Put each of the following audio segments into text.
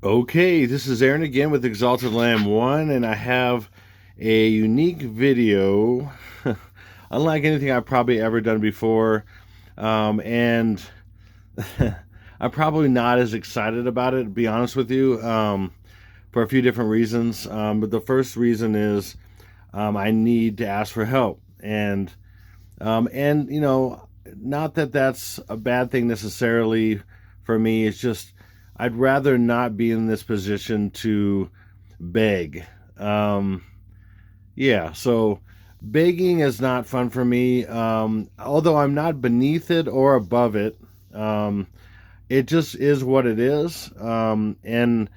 Okay, this is Aaron again with Exalted Lamb 1, and I have a unique video, unlike anything I've probably ever done before. And I'm probably not as excited about it, to be honest with you, for a few different reasons. But the first reason is I need to ask for help. And not that that's a bad thing necessarily for me. It's just I'd rather not be in this position to beg. Um, yeah, so begging is not fun for me. Although I'm not beneath it or above it. Um, it just is what it is. And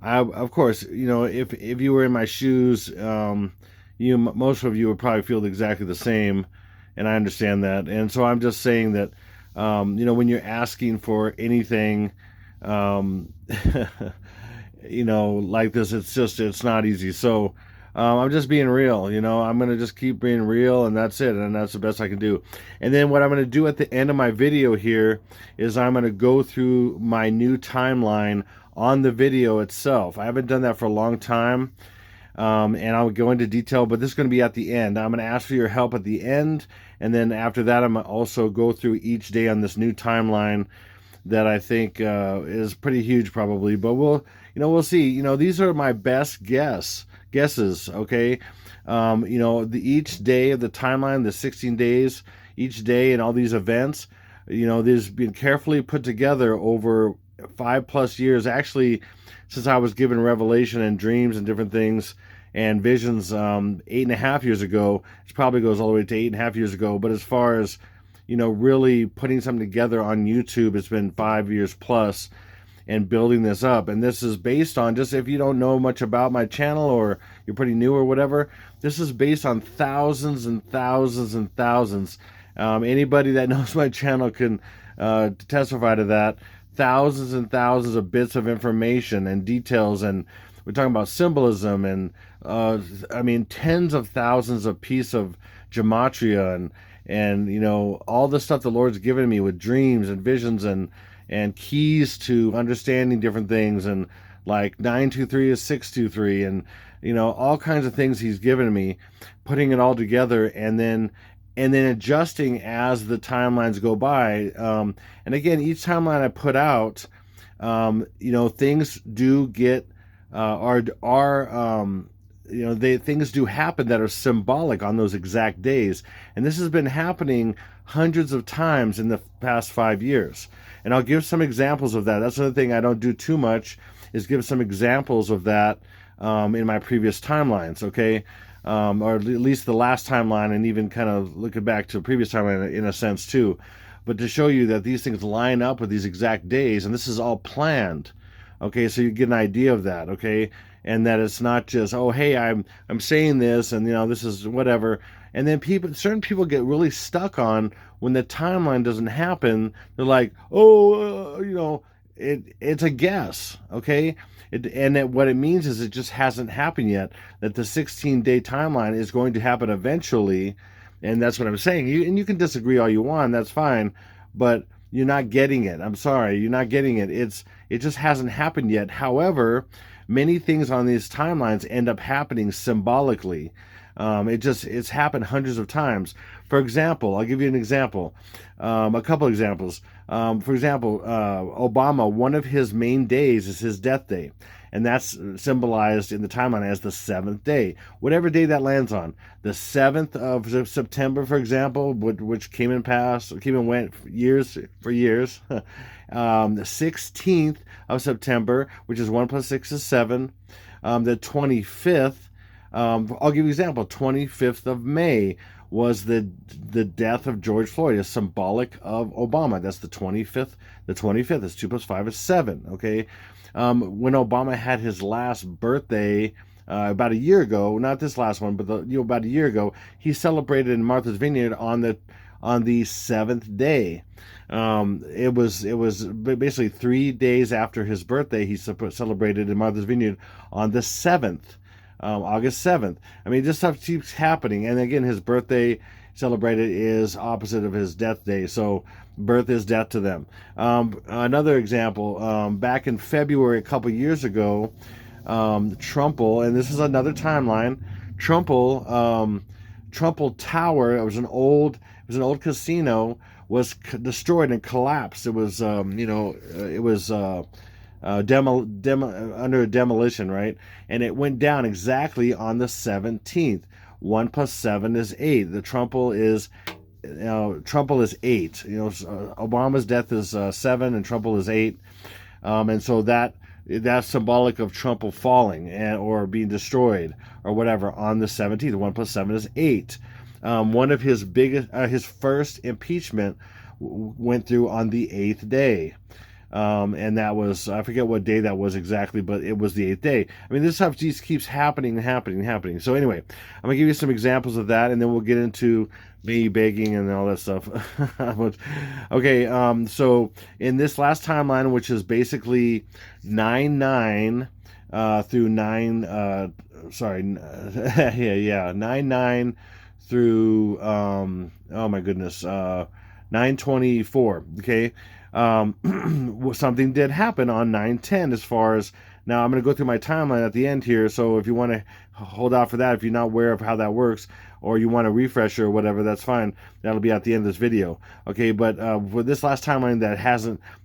of course, if you were in my shoes, most of you would probably feel exactly the same, and I understand that. And so I'm just saying that, when you're asking for anything, um, like this, it's not easy. So I'm just being real. I'm gonna just keep being real, and that's it, and that's the best I can do. And then what I'm gonna do at the end of my video here is I'm gonna go through my new timeline on the video itself. I haven't done that for a long time, and I'll go into detail, but this is going to be at the end. I'm going to ask for your help at the end, and then after that, I'm going to also go through each day on this new timeline that I think is pretty huge, probably. But we'll see. These are my best guesses. Okay, each day of the timeline, the 16 days, each day, and all these events. These been carefully put together over 5+ years, actually, since I was given revelation and dreams and different things and visions 8.5 years ago. It probably goes all the way to 8.5 years ago. But as far as really putting something together on YouTube, it's been 5 years plus, and building this up. And this is based on, just if you don't know much about my channel or you're pretty new or whatever, this is based on thousands and thousands and thousands. Anybody that knows my channel can testify to that. Thousands and thousands of bits of information and details, and we're talking about symbolism, and tens of thousands of pieces of gematria, and all the stuff the Lord's given me with dreams and visions and keys to understanding different things, and like 923 is 623, and all kinds of things He's given me, putting it all together, and then adjusting as the timelines go by. And again, each timeline I put out, things do get things do happen that are symbolic on those exact days, and this has been happening hundreds of times in the past 5 years. And I'll give some examples of that. That's another thing I don't do too much, is give some examples of that in my previous timelines. Okay. Or at least the last timeline, and even kind of looking back to a previous timeline in a sense too, but to show you that these things line up with these exact days, and this is all planned. Okay, so you get an idea of that. Okay, and that it's not just, oh hey, I'm saying this, and this is whatever, and then certain people get really stuck on when the timeline doesn't happen. They're like, oh, it's a guess. Okay. What it means is it just hasn't happened yet, that the 16-day timeline is going to happen eventually. And that's what I'm saying. You can disagree all you want, that's fine, but you're not getting it. I'm sorry, you're not getting it. It just hasn't happened yet. However, many things on these timelines end up happening symbolically. It's happened hundreds of times. For example, I'll give you an example, a couple examples. For example, Obama, one of his main days is his death day, and that's symbolized in the timeline as the 7th day, whatever day that lands on. The 7th of September, for example, which came and went for years. The 16th of September, which is 1 + 6 is 7. The 25th. I'll give you an example. 25th of May was the death of George Floyd, is symbolic of Obama. That's the 25th. The 25th is 2 + 5 is 7. Okay, when Obama had his last birthday about a year ago, not this last one, but about a year ago, he celebrated in Martha's Vineyard on the 7th day. It was basically 3 days after his birthday. He celebrated in Martha's Vineyard on the 7th. August 7th. This stuff keeps happening. And again, his birthday celebrated is opposite of his death day. So, Birth is death to them. Another example, back in February a couple years ago, Trumple, and this is another timeline. Trumple Tower. It was an old casino. Was destroyed and collapsed. It was, it was under demolition, right? And it went down exactly on the 17th. 1 plus 7 is 8. The Trumple is 8. Obama's death is 7 and Trumple is 8. And so that's symbolic of Trump falling or being destroyed or whatever on the 17th. 1 plus 7 is 8. One of his his first impeachment went through on the 8th day. And that was, I forget what day that was exactly, but it was the 8th day. I mean, this stuff just keeps happening. So anyway, I'm going to give you some examples of that, and then we'll get into me begging and all that stuff. Okay, so in this last timeline, which is basically 9-9 through 9, 9-9 through, oh my goodness, 9/24, okay? Something did happen on 9/10 as far as, now I'm going to go through my timeline at the end here, so if you want to hold out for that, if you're not aware of how that works, or you want a refresher or whatever, that's fine. That'll be at the end of this video. Okay, but for this last timeline,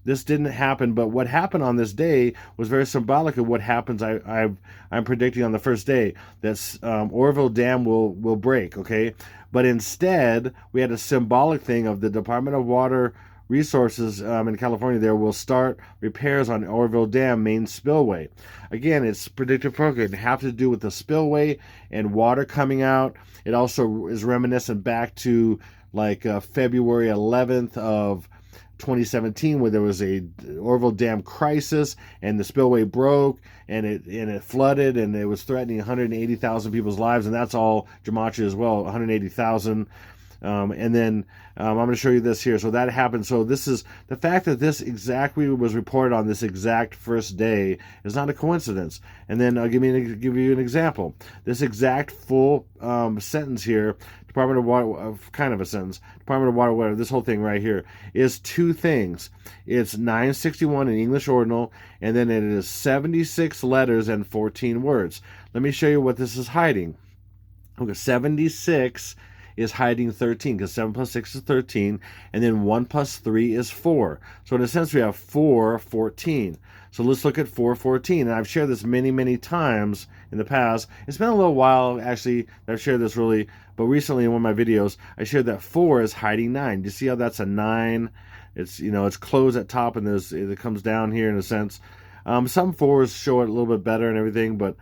this didn't happen, but what happened on this day was very symbolic of what happens. I'm predicting on the first day that Oroville Dam will break, okay? But instead, we had a symbolic thing of the Department of Water Resources in California there will start repairs on Oroville Dam main spillway. Again, it's predictive programming. It have to do with the spillway and water coming out. It also is reminiscent back to like February 11th of 2017, where there was a Oroville Dam crisis and the spillway broke and it flooded and it was threatening 180,000 people's lives, and that's all gematria as well, 180,000. And then I'm going to show you this here. So that happened. So this is the fact that this exactly was reported on this exact first day is not a coincidence. And then I'll give you an example. This exact full sentence here, Department of Water, kind of a sentence, Department of Water, this whole thing right here is two things. It's 961 in English ordinal, and then it is 76 letters and 14 words. Let me show you what this is hiding. Okay, 76 is hiding 13, because 7 plus 6 is 13, and then 1 plus 3 is 4. So in a sense, we have 414. So let's look at 414, and I've shared this many times in the past. It's been a little while, actually, that I've shared this really, but recently in one of my videos, I shared that 4 is hiding 9. Do you see how that's a 9? It's, it's closed at top, and it comes down here in a sense. Some 4s show it a little bit better and everything, but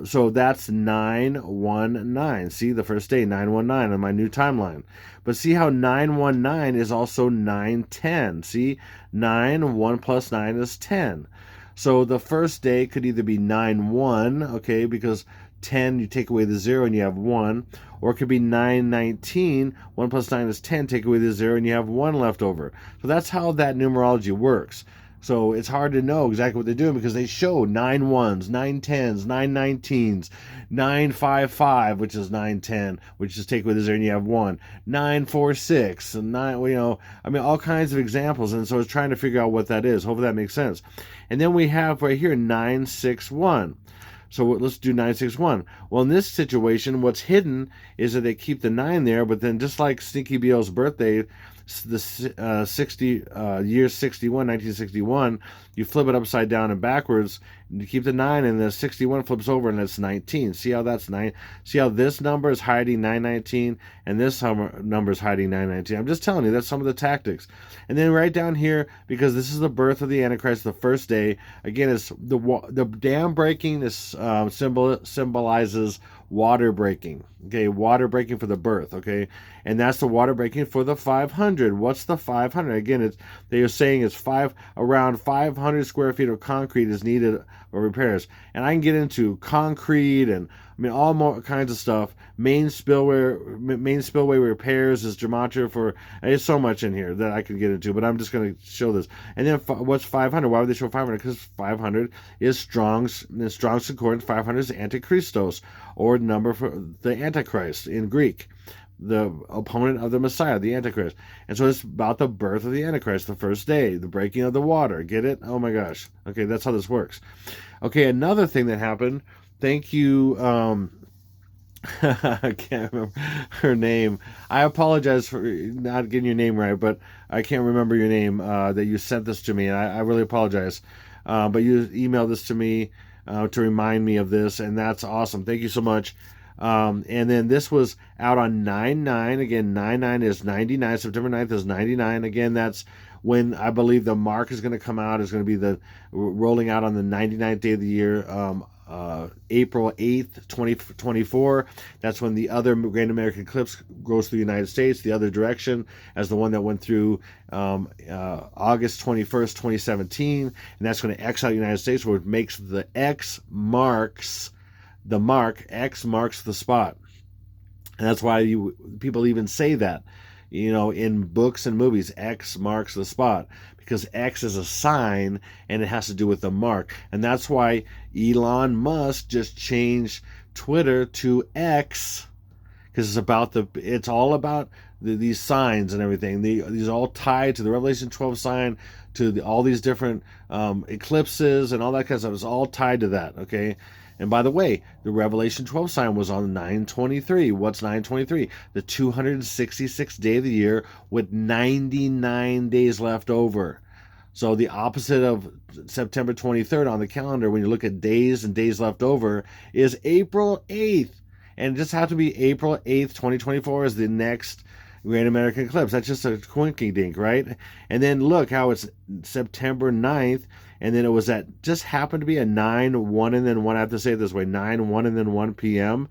so that's 919. See, the first day, 919 on my new timeline. But see how 919 is also 910. See, 9, 1 plus 9 is 10. So the first day could either be 91, okay, because 10, you take away the 0 and you have 1. Or it could be 919, 1 plus 9 is 10, take away the 0 and you have 1 left over. So that's how that numerology works. So it's hard to know exactly what they're doing because they show 9 1s, 9 10s, 9 19s, 955, which is 910, which is take away the 0 and you have 1, 946, and 9, all kinds of examples. And so it's trying to figure out what that is. Hopefully that makes sense. And then we have right here 961. So let's do 961. Well, in this situation, what's hidden is that they keep the 9 there, but then just like Stinky Bill's birthday, the year 1961, you flip it upside down and backwards, and you keep the 9, and the 61 flips over, and it's 19. See how that's 9? See how this number is hiding 919, and this number is hiding 919. I'm just telling you, that's some of the tactics. And then right down here, because this is the birth of the Antichrist, the first day, again, is the dam breaking. This symbolizes water breaking. Okay, water breaking for the birth. Okay, and that's the water breaking for the 500. What's the 500? Again, they are saying it's around 500 square feet of concrete is needed for repairs. And I can get into concrete and all more kinds of stuff. Main spillway repairs is gematria for. There's so much in here that I could get into, but I'm just going to show this. And then what's 500? Why would they show 500? Because 500 is Strong's concordance. 500 is Antichristos, or number for the Antichrist in Greek. the opponent of the Messiah, the Antichrist. And so it's about the birth of the Antichrist, the first day, the breaking of the water. Get it? Oh my gosh. Okay, that's how this works. Okay, another thing that happened. Thank you. I can't remember her name. I apologize for not getting your name right, but I can't remember your name that you sent this to me, and I really apologize. But you emailed this to me to remind me of this, and that's awesome. Thank you so much. And then this was out on 9/9. Again, 9/9 is 99. September 9th is 99. Again, that's when I believe the mark is going to come out. Is going to be the rolling out on the 99th day of the year. April 8th, 2024. That's when the other Great American Eclipse goes through the United States, the other direction, as the one that went through August 21st, 2017. And that's going to X out the United States, where it makes the X marks the mark. X marks the spot. And that's why people even say that, in books and movies, X marks the spot, because X is a sign and it has to do with the mark. And that's why Elon Musk just changed Twitter to X, because it's all about these signs and everything. These are all tied to the Revelation 12 sign, to all these different eclipses and all that kind of stuff. It's all tied to that, okay? And by the way, the Revelation 12 sign was on 9/23. What's 9/23? The 266th day of the year with 99 days left over. So the opposite of September 23rd on the calendar, when you look at days and days left over, is April 8th. And it just have to be April 8th, 2024 is the next Great American Eclipse. That's just a quinky dink, right? And then look how it's September 9th, and then it was just happened to be a 9/1 and then 1. I have to say it this way, 9/1 and then 1 p.m.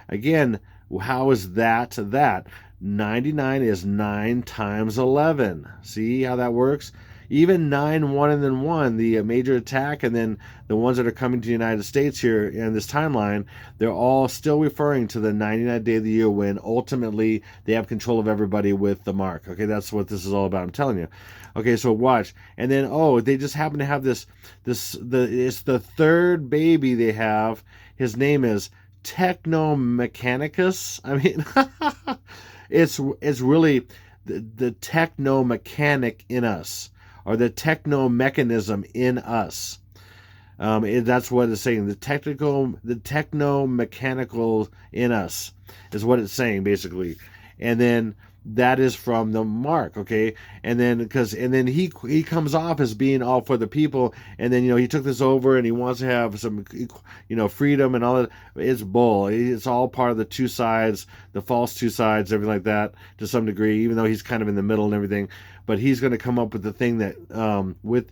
Again, how is that to that? 99 is 9 times 11. See how that works? Even 9/1 and then 1, the major attack, and then the ones that are coming to the United States here in this timeline, they're all still referring to the 99th day of the year, when ultimately they have control of everybody with the mark. Okay, that's what this is all about, I'm telling you. Okay, so watch. And then, they just happen to have it's the third baby they have. His name is Technomechanicus. I mean, it's really the techno-mechanic in us, or the techno-mechanism in us. That's what it's saying. The techno-mechanical in us is what it's saying, basically. And then that is from the mark, okay? And then he comes off as being all for the people, and then he took this over and he wants to have some freedom and all that. It's bull. It's all part of the two sides, the false two sides, everything like that, to some degree, even though he's kind of in the middle and everything. But he's going to come up with the thing that with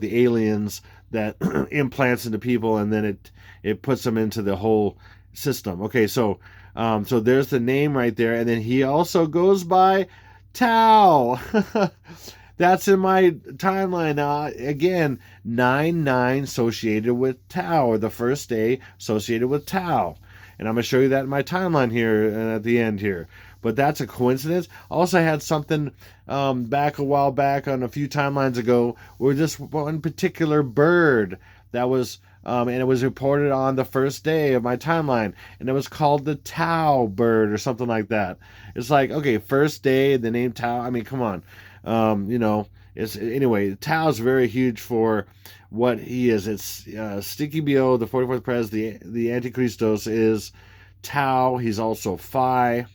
the aliens, that implants into people, and then it puts them into the whole system. Okay, so there's the name right there, and then he also goes by Tau. That's in my timeline now. Again, 9/9 associated with Tau, or the first day associated with Tau. And I'm going to show you that in my timeline here at the end here. But that's a coincidence. Also, I had something back a while back on a few timelines ago, where this one particular bird that was, and it was reported on the first day of my timeline, and it was called the Tau bird or something like that. It's like, okay, first day, the name Tau. I mean, come on. Anyway, Tau is very huge for what he is. It's Sticky Bio, the 44th president, the Antichristos is Tau. He's also Phi.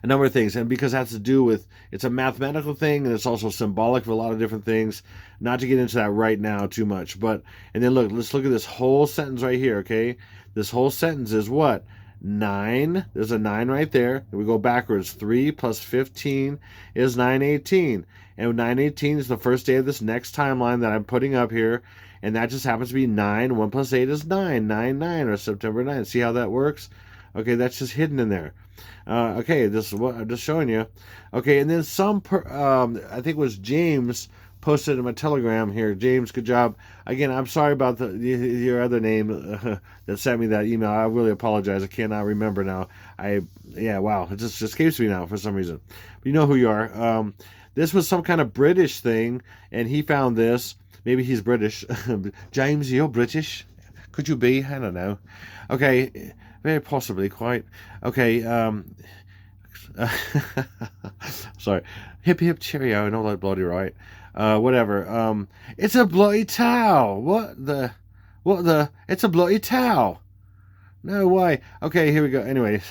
A number of things, and because it has to do with, it's a mathematical thing, and it's also symbolic for a lot of different things. Not to get into that right now too much, but, and then let's look at this whole sentence right here, okay? This whole sentence is what? 9, there's a 9 right there, and we go backwards. 3 plus 15 is 9/18, and 9/18 is the first day of this next timeline that I'm putting up here, and that just happens to be 9. 1 plus 8 is 9, 9/9, or September 9th. See how that works? Okay, that's just hidden in there. Okay, this is what I'm just showing you. Okay, and then I think it was James posted in my Telegram here. James, good job. Again, I'm sorry about your other name that sent me that email. I really apologize. I cannot remember now. Wow, it just escapes me now for some reason. But you know who you are. This was some kind of British thing, and he found this. Maybe he's British. James, you're British? Could you be? I don't know. Okay, very possibly, quite. Okay, Sorry. Hip hip cheerio. I know that bloody right. Whatever. It's a bloody towel. What the? What the? It's a bloody towel. No way. Okay, here we go. Anyway,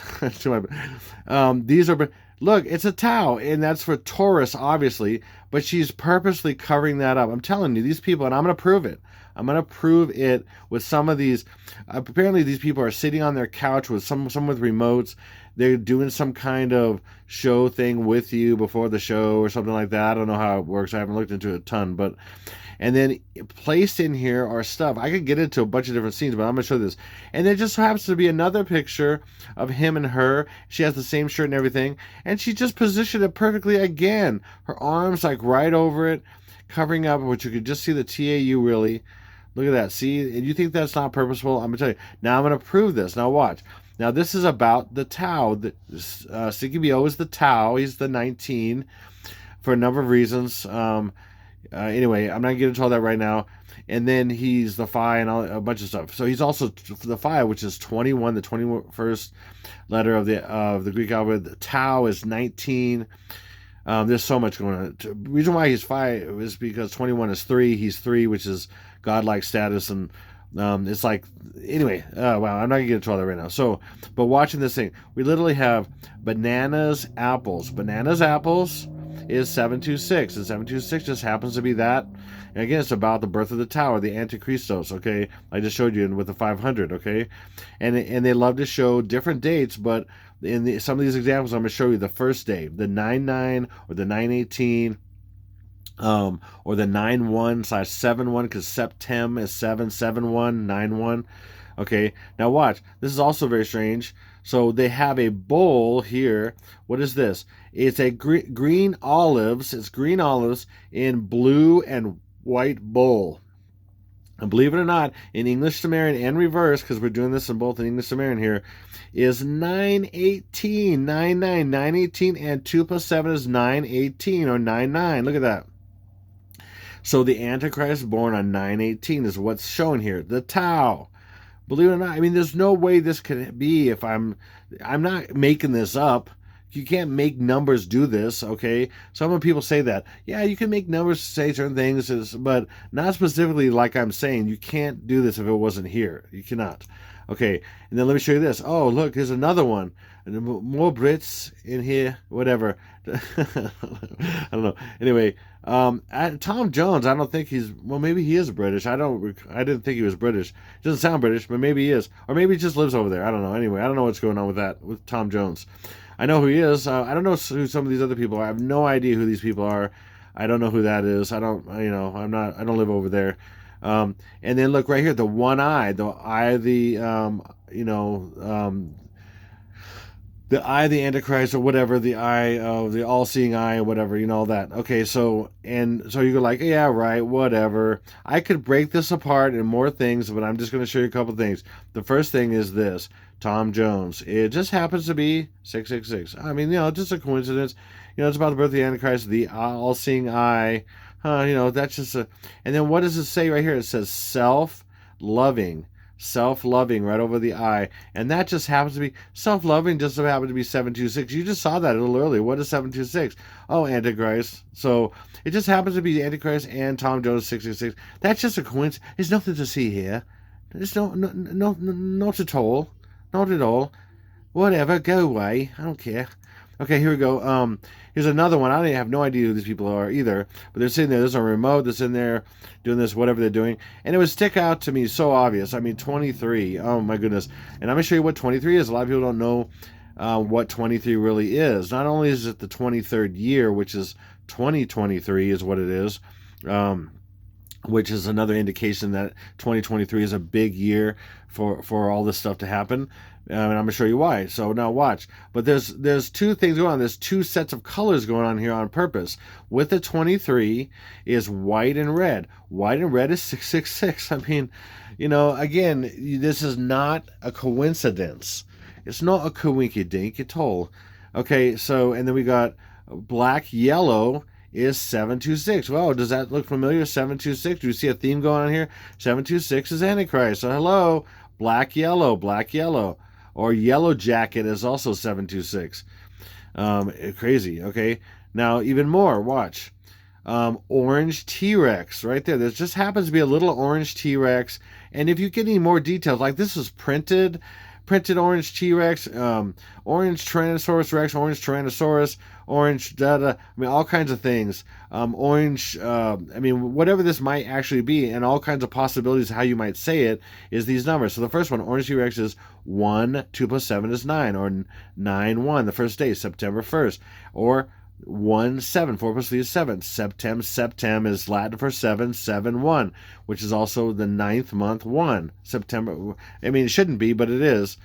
these are. Look, it's a towel, and that's for Taurus, obviously. But she's purposely covering that up. I'm telling you, these people, and I'm going to prove it. I'm going to prove it with some of these. Apparently, these people are sitting on their couch with some with remotes. They're doing some kind of show thing with you before the show or something like that. I don't know how it works. I haven't looked into it a ton, but and then placed in here are stuff. I could get into a bunch of different scenes, but I'm going to show this. And there just happens to be another picture of him and her. She has the same shirt and everything. And she just positioned it perfectly again. Her arms like right over it, covering up, which you could just see the TAU really. Look at that. See? And you think that's not purposeful? I'm going to tell you. Now I'm going to prove this. Now watch. Now this is about the Tau. CQBO is the Tau. He's the 19 for a number of reasons. Anyway, I'm not getting into all that right now. And then he's the Phi and a bunch of stuff. So he's also the Phi, which is 21, the 21st letter of the Greek alphabet. The Tau is 19. There's so much going on. The reason why he's Phi is because 21 is 3. He's 3, which is godlike status. And it's like, anyway, wow, I'm not going to get into all that right now. So, but watching this thing, we literally have bananas, apples. Bananas, apples is 726, and 726 just happens to be that. And again, it's about the birth of the tower, the Antichristos, okay? I just showed you with the 500, okay? And they love to show different dates, but in some of these examples, I'm going to show you the first day, the 99 or the 918, or the 91/71, because Septem is 77191. Okay, now watch. This is also very strange. So they have a bowl here. What is this? It's a green olives. It's green olives in blue and white bowl. And believe it or not, in English Sumerian and reverse, because we're doing this in both in English Sumerian here, is 918, 99, 918, and 2 plus 7 is 918 or 99. Look at that. So the Antichrist born on 918 is what's shown here. The Tau. Believe it or not, I mean, there's no way this could be if I'm not making this up. You can't make numbers do this, okay? Some people say that. Yeah, you can make numbers say certain things, but not specifically like I'm saying. You can't do this if it wasn't here. You cannot. Okay, and then let me show you this. Oh, look, here's another one. More Brits in here, whatever. I don't know. Anyway, Tom Jones, I don't think he's, well, maybe he is British. I didn't think he was British. Doesn't sound British, but maybe he is. Or maybe he just lives over there. I don't know. Anyway, I don't know what's going on with that, with Tom Jones. I know who he is. I don't know who some of these other people are. I have no idea who these people are. I don't know who that is. I don't live over there. And then look right here, the one eye, the eye of the eye of the Antichrist or whatever, the eye of the all-seeing eye or whatever, all that. Okay, so you go like, yeah, right, whatever. I could break this apart in more things, but I'm just going to show you a couple things. The first thing is this, Tom Jones. It just happens to be 666. I mean, just a coincidence. It's about the birth of the Antichrist, the all-seeing eye. That's just a... And then what does it say right here? It says self-loving right over the eye, and that just happens to be self-loving. Just so happens to be 726. You just saw that a little earlier. What is 726? Oh, Antichrist. So it just happens to be Antichrist and Tom Jones 666. That's just a coincidence. There's nothing to see here. There's not at all. Not at all. Whatever. Go away. I don't care. Okay, here we go. Here's another one. I have no idea who these people are either, but they're sitting there. There's a remote that's in there doing this, whatever they're doing, and it would stick out to me so obvious. I mean, 23. Oh my goodness! And I'm gonna show you what 23 is. A lot of people don't know what 23 really is. Not only is it the 23rd year, which is 2023, is what it is. Which is another indication that 2023 is a big year for all this stuff to happen. And I'm going to show you why. So now watch. But there's two things going on. There's two sets of colors going on here on purpose. With the 23 is white and red. White and red is 666. I mean, again, this is not a coincidence. It's not a coinky-dink at all. Okay, so, and then we got black, yellow is 726. Well, does that look familiar? 726. Do you see a theme going on here? 726 is Antichrist. So hello, black, yellow. Or yellow jacket is also 726. Crazy. Okay. Now, even more. Watch. Orange T-Rex right there. There just happens to be a little orange T-Rex. And if you get any more details, like this was printed orange T-Rex, orange Tyrannosaurus Rex, orange Tyrannosaurus, orange I mean, all kinds of things. Orange, I mean, whatever this might actually be, and all kinds of possibilities how you might say it is these numbers. So the first one, orange T-Rex, is 1, 2 plus 7 is 9, or 9, 1, the first day, September 1st, or 1, 7, 4 plus 3 is 7. Septem is Latin for 7, 7, 1, which is also the ninth month 1. September, I mean, it shouldn't be, but it is.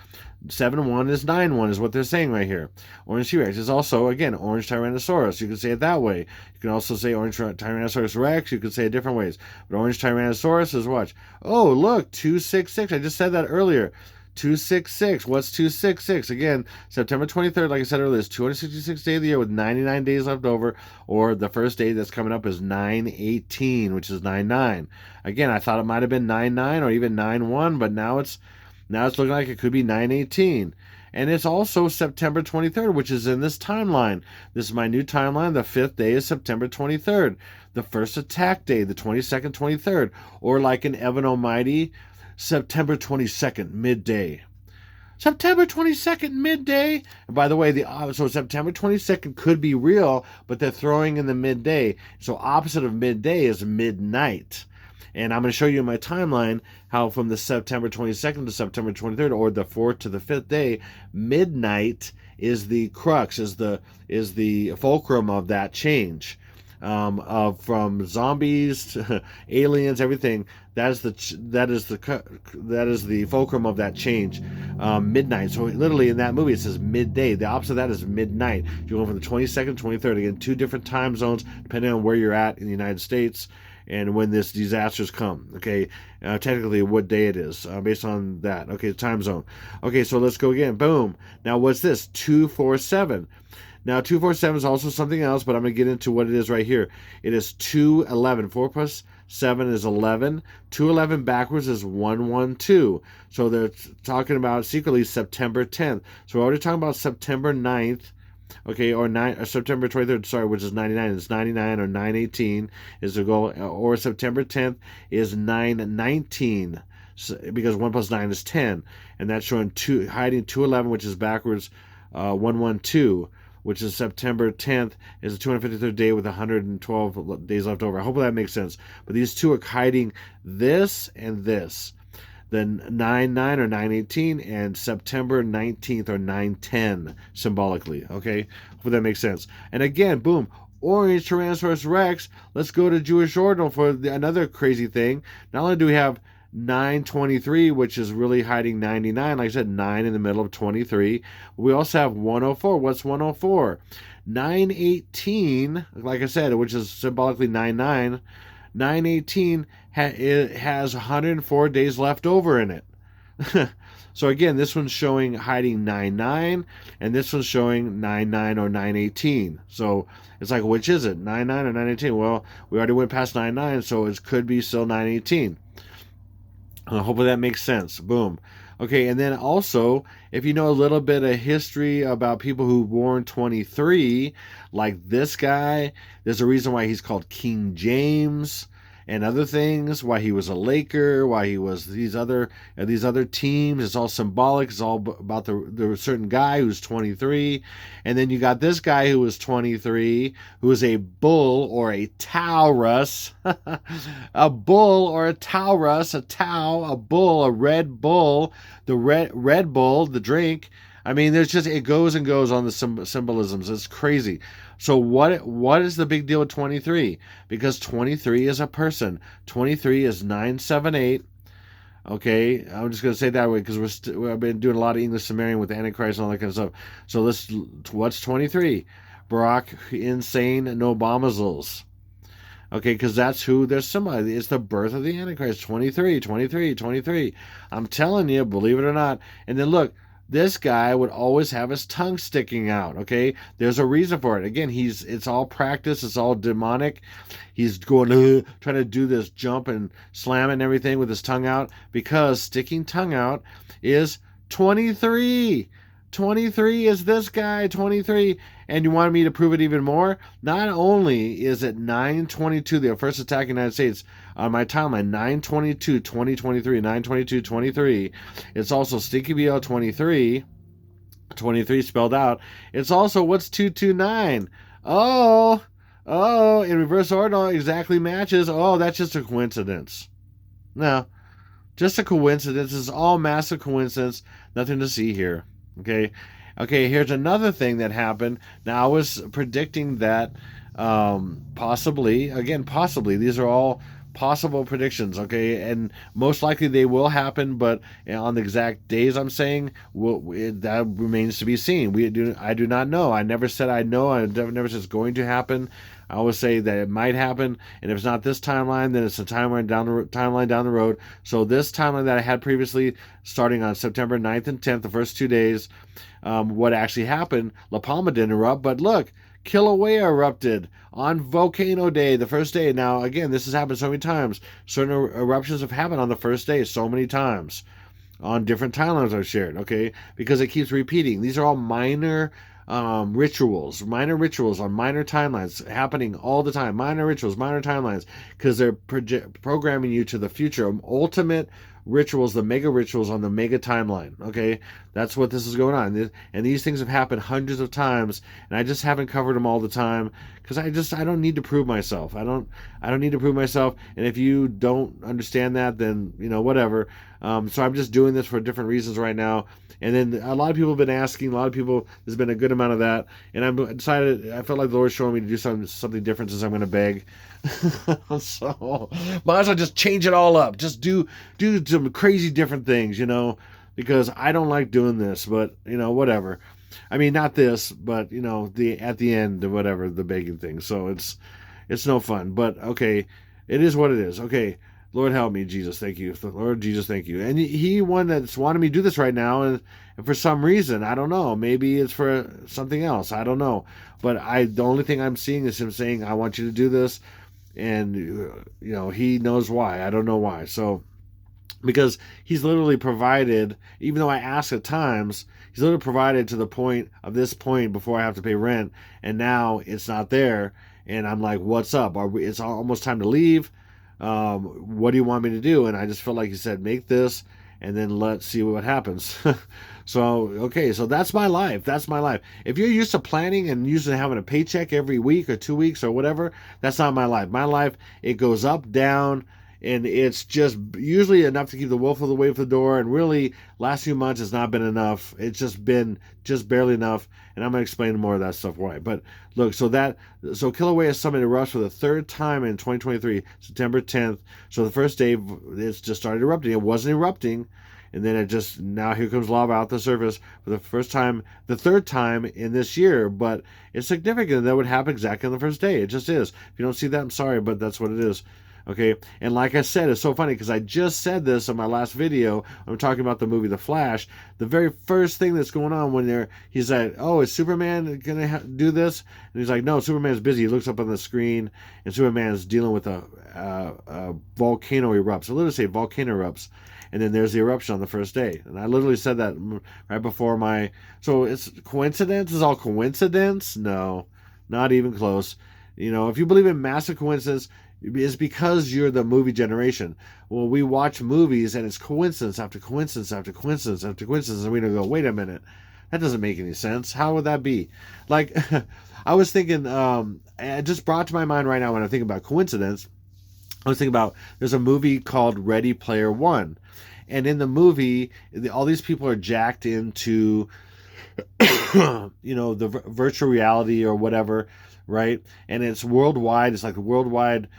7, 1 is 9, 1 is what they're saying right here. Orange T-Rex is also, again, orange Tyrannosaurus. You can say it that way. You can also say orange Tyrannosaurus Rex. You can say it different ways. But orange Tyrannosaurus is what? Oh, look, 266. I just said that earlier. 266. What's 266? Again, September 23rd, like I said earlier, is 266th day of the year with 99 days left over, or the first day that's coming up is 9/18, which is 9/9. Again, I thought it might have been 9/9 or even 9/1, but now it's looking like it could be 9/18. And it's also September 23rd, which is in this timeline. This is my new timeline. The fifth day is September 23rd. The first attack day, the 22nd, 23rd. Or like in Evan Almighty, September 22nd, midday. September 22nd, midday. And by the way, so September 22nd could be real, but they're throwing in the midday. So opposite of midday is midnight. And I'm going to show you in my timeline how from the September 22nd to September 23rd, or the 4th to the 5th day, midnight is the crux, is the fulcrum of that change. From zombies to aliens, everything. That is the fulcrum of that change. Midnight. So literally in that movie it says midday. The opposite of that is midnight. You're going from the 22nd, 23rd. Again, 2 different time zones depending on where you're at in the United States and when this disasters come. Okay, technically what day it is based on that. Okay, time zone. Okay, so let's go again. Boom. Now what's this? 247. Now, 247 is also something else, but I'm going to get into what it is right here. It is 211. 4 plus 7 is 11. 211 backwards is 112. So they're talking about secretly September 10th. So we're already talking about September 9th. Okay, or September 23rd, sorry, which is 99. It's 99 or 918 is the goal. Or September 10th is 919. Because 1 plus 9 is 10. And that's showing hiding 211, which is backwards 112. Which is September 10th, is the 253rd day with 112 days left over. I hope that makes sense. But these two are hiding this and this. Then 9/9 or 9/18 and September 19th or 9/10 symbolically. Okay? Hope that makes sense. And again, boom, orange Tyrannosaurus Rex. Let's go to Jewish Ordinal for another crazy thing. Not only do we have 923, which is really hiding 99. Like I said, 9 in the middle of 23. We also have 104. What's 104? 918, like I said, which is symbolically 99. 918 it has 104 days left over in it. So again, this one's showing hiding 99, and this one's showing 99 or 918. So it's like, which is it? 99 or 918? Well, we already went past 99, so it could be still 918. Hopefully that makes sense. Boom. Okay, and then also, if you know a little bit of history about people who born 23, like this guy, there's a reason why he's called King James and other things, why he was a Laker, why he was these other teams. It's all symbolic. It's all about the certain guy who's 23. And then you got this guy who was 23, who is a bull or a Taurus. A bull or a Taurus, a bull, a red bull, the red bull, the drink. I mean, there's just, it goes and goes on the symbolisms. It's crazy. So what is the big deal with 23? Because 23 is a person. 23 is 978. Okay, I'm just going to say that way because we've been doing a lot of English Sumerian with the Antichrist and all that kind of stuff. So what's 23? Barack insane no bombazles. Okay, because that's who there's somebody. It's the birth of the Antichrist. 23, 23, 23. I'm telling you, believe it or not. And then look, this guy would always have his tongue sticking out, okay? There's a reason for it. Again, it's all practice. It's all demonic. He's going trying to do this jump and slam and everything with his tongue out because sticking tongue out is 23. 23 is this guy, 23. And you wanted me to prove it even more? Not only is it 9/22, the first attack in the United States, on my timeline, 9/22/2023, 9/22/23. It's also Stinky BL 23, 23 spelled out. It's also what's 229? Oh, in reverse order exactly matches. Oh, that's just a coincidence. No, just a coincidence. It's all massive coincidence. Nothing to see here. Okay. Here's another thing that happened. Now, I was predicting that possibly, these are all possible predictions, okay? And most likely they will happen, but on the exact days I'm saying, that remains to be seen. I do not know. I never said I know. I never said it's going to happen. I always say that it might happen, and if it's not this timeline, then it's a timeline down the road. So this timeline that I had previously, starting on September 9th and 10th, the first 2 days, what actually happened, La Palma didn't erupt, but look, Kilauea erupted on Volcano Day, the first day. Now, again, this has happened so many times. Certain eruptions have happened on the first day so many times on different timelines I've shared, okay? Because it keeps repeating. These are all minor rituals on minor timelines happening all the time. Minor rituals, minor timelines, because they're programming you to the future. Ultimate rituals, the mega rituals on the mega timeline. Okay, that's what this is going on, and these things have happened hundreds of times, and I just haven't covered them all the time because I don't need to prove myself. I don't need to prove myself. And if you don't understand that, then whatever. So I'm just doing this for different reasons right now. And then a lot of people have been asking. A lot of people, there's been a good amount of that, and I felt like the Lord's showing me to do something different since I'm going to beg. So might as well just change it all up. Just do some crazy different things, because I don't like doing this, but whatever. I mean, not this, but at the end, whatever, the begging thing. So it's no fun, but okay, it is what it is. Okay, Lord help me, Jesus, thank you. Lord Jesus, thank you. And he one that's wanted me to do this right now, and for some reason, I don't know. Maybe it's for something else. I don't know. But the only thing I'm seeing is him saying, I want you to do this. And, he knows why. I don't know why. So, because he's literally provided, even though I ask at times, he's literally provided to the point of this point before I have to pay rent. And now it's not there. And I'm like, what's up? It's almost time to leave. What do you want me to do? And I just felt like he said, make this and then let's see what happens. So, okay, so that's my life. That's my life. If you're used to planning and used to having a paycheck every week or 2 weeks or whatever, that's not my life. My life, it goes up, down, and it's just usually enough to keep the wolf away from the door. And really, last few months has not been enough. It's just been just barely enough. And I'm going to explain more of that stuff why. But look, so Kilauea Summit erupts for the third time in 2023, September 10th. So the first day, it's just started erupting. It wasn't erupting. And then now here comes lava out the surface for the first time, the third time in this year. But it's significant that would happen exactly on the first day. It just is. If you don't see that, I'm sorry, but that's what it is. Okay, and like I said, it's so funny because I just said this in my last video. I'm talking about the movie The Flash. The very first thing that's going on when he's like, oh, is Superman going to do this? And he's like, no, Superman's busy. He looks up on the screen, and Superman's dealing with a volcano erupts. I literally say volcano erupts. And then there's the eruption on the first day. And I literally said that right before so it's coincidence? Is all coincidence? No, not even close. If you believe in massive coincidence, it's because you're the movie generation. Well, we watch movies and it's coincidence after coincidence after coincidence after coincidence. And we don't go, wait a minute. That doesn't make any sense. How would that be? Like, I was thinking, it just brought to my mind right now when I think about coincidence. I was thinking about, there's a movie called Ready Player One. And in the movie, all these people are jacked into, the virtual reality or whatever, right? And it's worldwide. It's like worldwide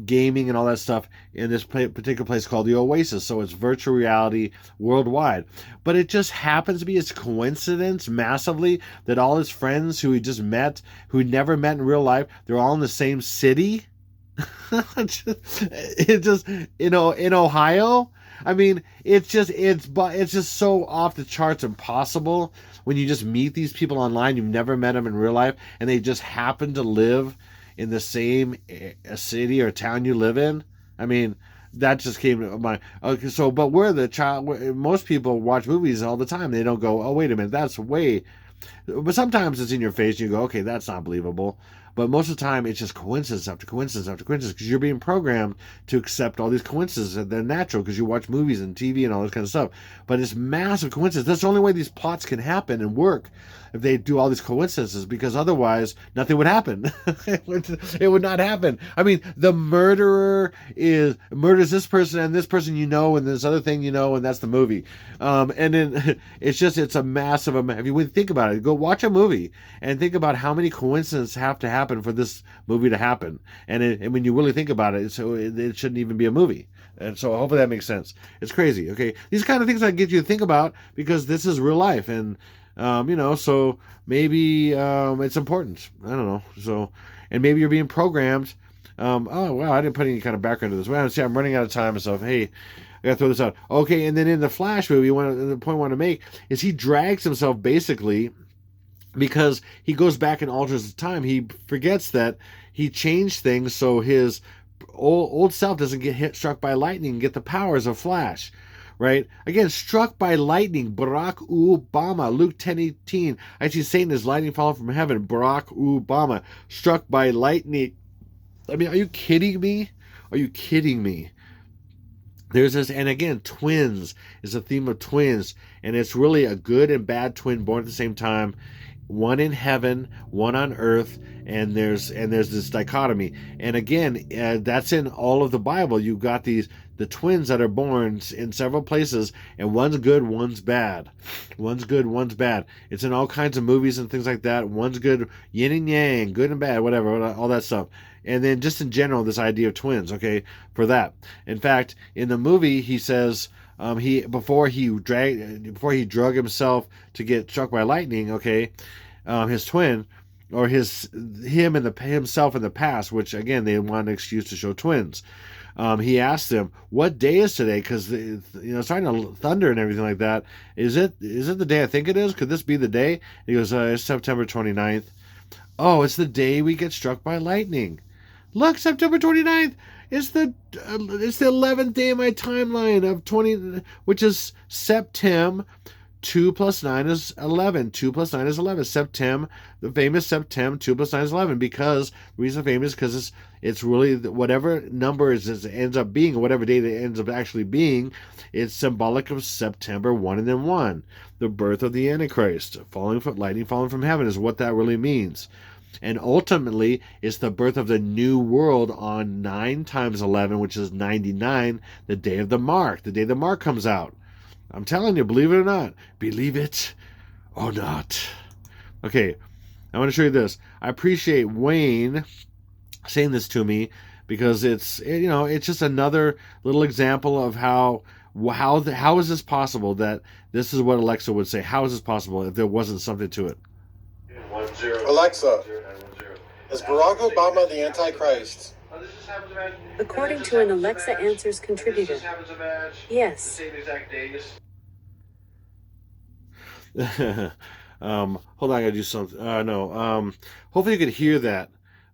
gaming and all that stuff in this particular place called the Oasis. So it's virtual reality worldwide. But it just happens to be, it's coincidence massively that all his friends who he just met, who he never met in real life, they're all in the same city. It just, in Ohio. I mean, it's just so off the charts impossible when you just meet these people online. You've never met them in real life, and they just happen to live in the same city or town you live in. I mean, that just came to my. Okay, so but we're the child. Most people watch movies all the time. They don't go, oh wait a minute, that's way. But sometimes it's in your face. And you go, okay, that's not believable. But most of the time, it's just coincidence after coincidence after coincidence because you're being programmed to accept all these coincidences. They're natural because you watch movies and TV and all this kind of stuff. But it's massive coincidence. That's the only way these plots can happen and work, if they do all these coincidences, because otherwise nothing would happen. It would not happen. I mean, the murderer murders this person and this person and this other thing and that's the movie. And then it's a massive amount. If you would think about it, go watch a movie and think about how many coincidences have to happen for this movie to happen. And when you really think about it, so it shouldn't even be a movie. And so hopefully that makes sense. It's crazy. Okay, these kind of things I get you to think about because this is real life, and so maybe it's important. I don't know. So, and maybe you're being programmed. Oh wow, I didn't put any kind of background to this. Well, see, I'm running out of time and stuff. Hey, I gotta throw this out. Okay, and then in the Flash movie, the point I want to make is he drags himself basically because he goes back and alters the time. He forgets that he changed things so his old self doesn't get struck by lightning and get the powers of Flash. Right? Again, struck by lightning, Barack Obama, Luke 10:18. I see Satan as lightning falling from heaven, Barack Obama, struck by lightning. I mean, are you kidding me? Are you kidding me? There's this, and again, twins is a theme of twins, and it's really a good and bad twin born at the same time. One in heaven, one on earth, and there's this dichotomy. And again, that's in all of the Bible. You've got the twins that are born in several places, and one's good, one's bad. One's good, one's bad. It's in all kinds of movies and things like that. One's good, yin and yang, good and bad, whatever, all that stuff. And then just in general, this idea of twins, okay, for that. In fact, in the movie, he says before he drug himself to get struck by lightning, okay, his twin, or himself in the past, which again they want an excuse to show twins. He asked them, "What day is today?" Because it's starting to thunder and everything like that. Is it the day I think it is? Could this be the day? And he goes, "It's September 29th." Oh, it's the day we get struck by lightning. Look, September 29th. It's the 11th day of my timeline of 20, which is September. 2 plus 9 is 11. 2 plus 9 is 11. September, the famous September, 2 plus 9 is 11. Because the reason it's famous is because it's really whatever number it ends up being, or whatever date it ends up actually being, it's symbolic of September 1 and then 1. The birth of the Antichrist. Lightning falling from heaven is what that really means. And ultimately, it's the birth of the new world on 9 times 11, which is 99, the day of the mark. The day the mark comes out. I'm telling you, believe it or not. Believe it or not. Okay, I want to show you this. I appreciate Wayne saying this to me because it's just another little example of how is this possible that this is what Alexa would say. How is this possible if there wasn't something to it? Alexa, is Barack Obama the Antichrist? According to an Alexa Answers contributor, yes. Hold on, I gotta do something. No. Hopefully you could hear that.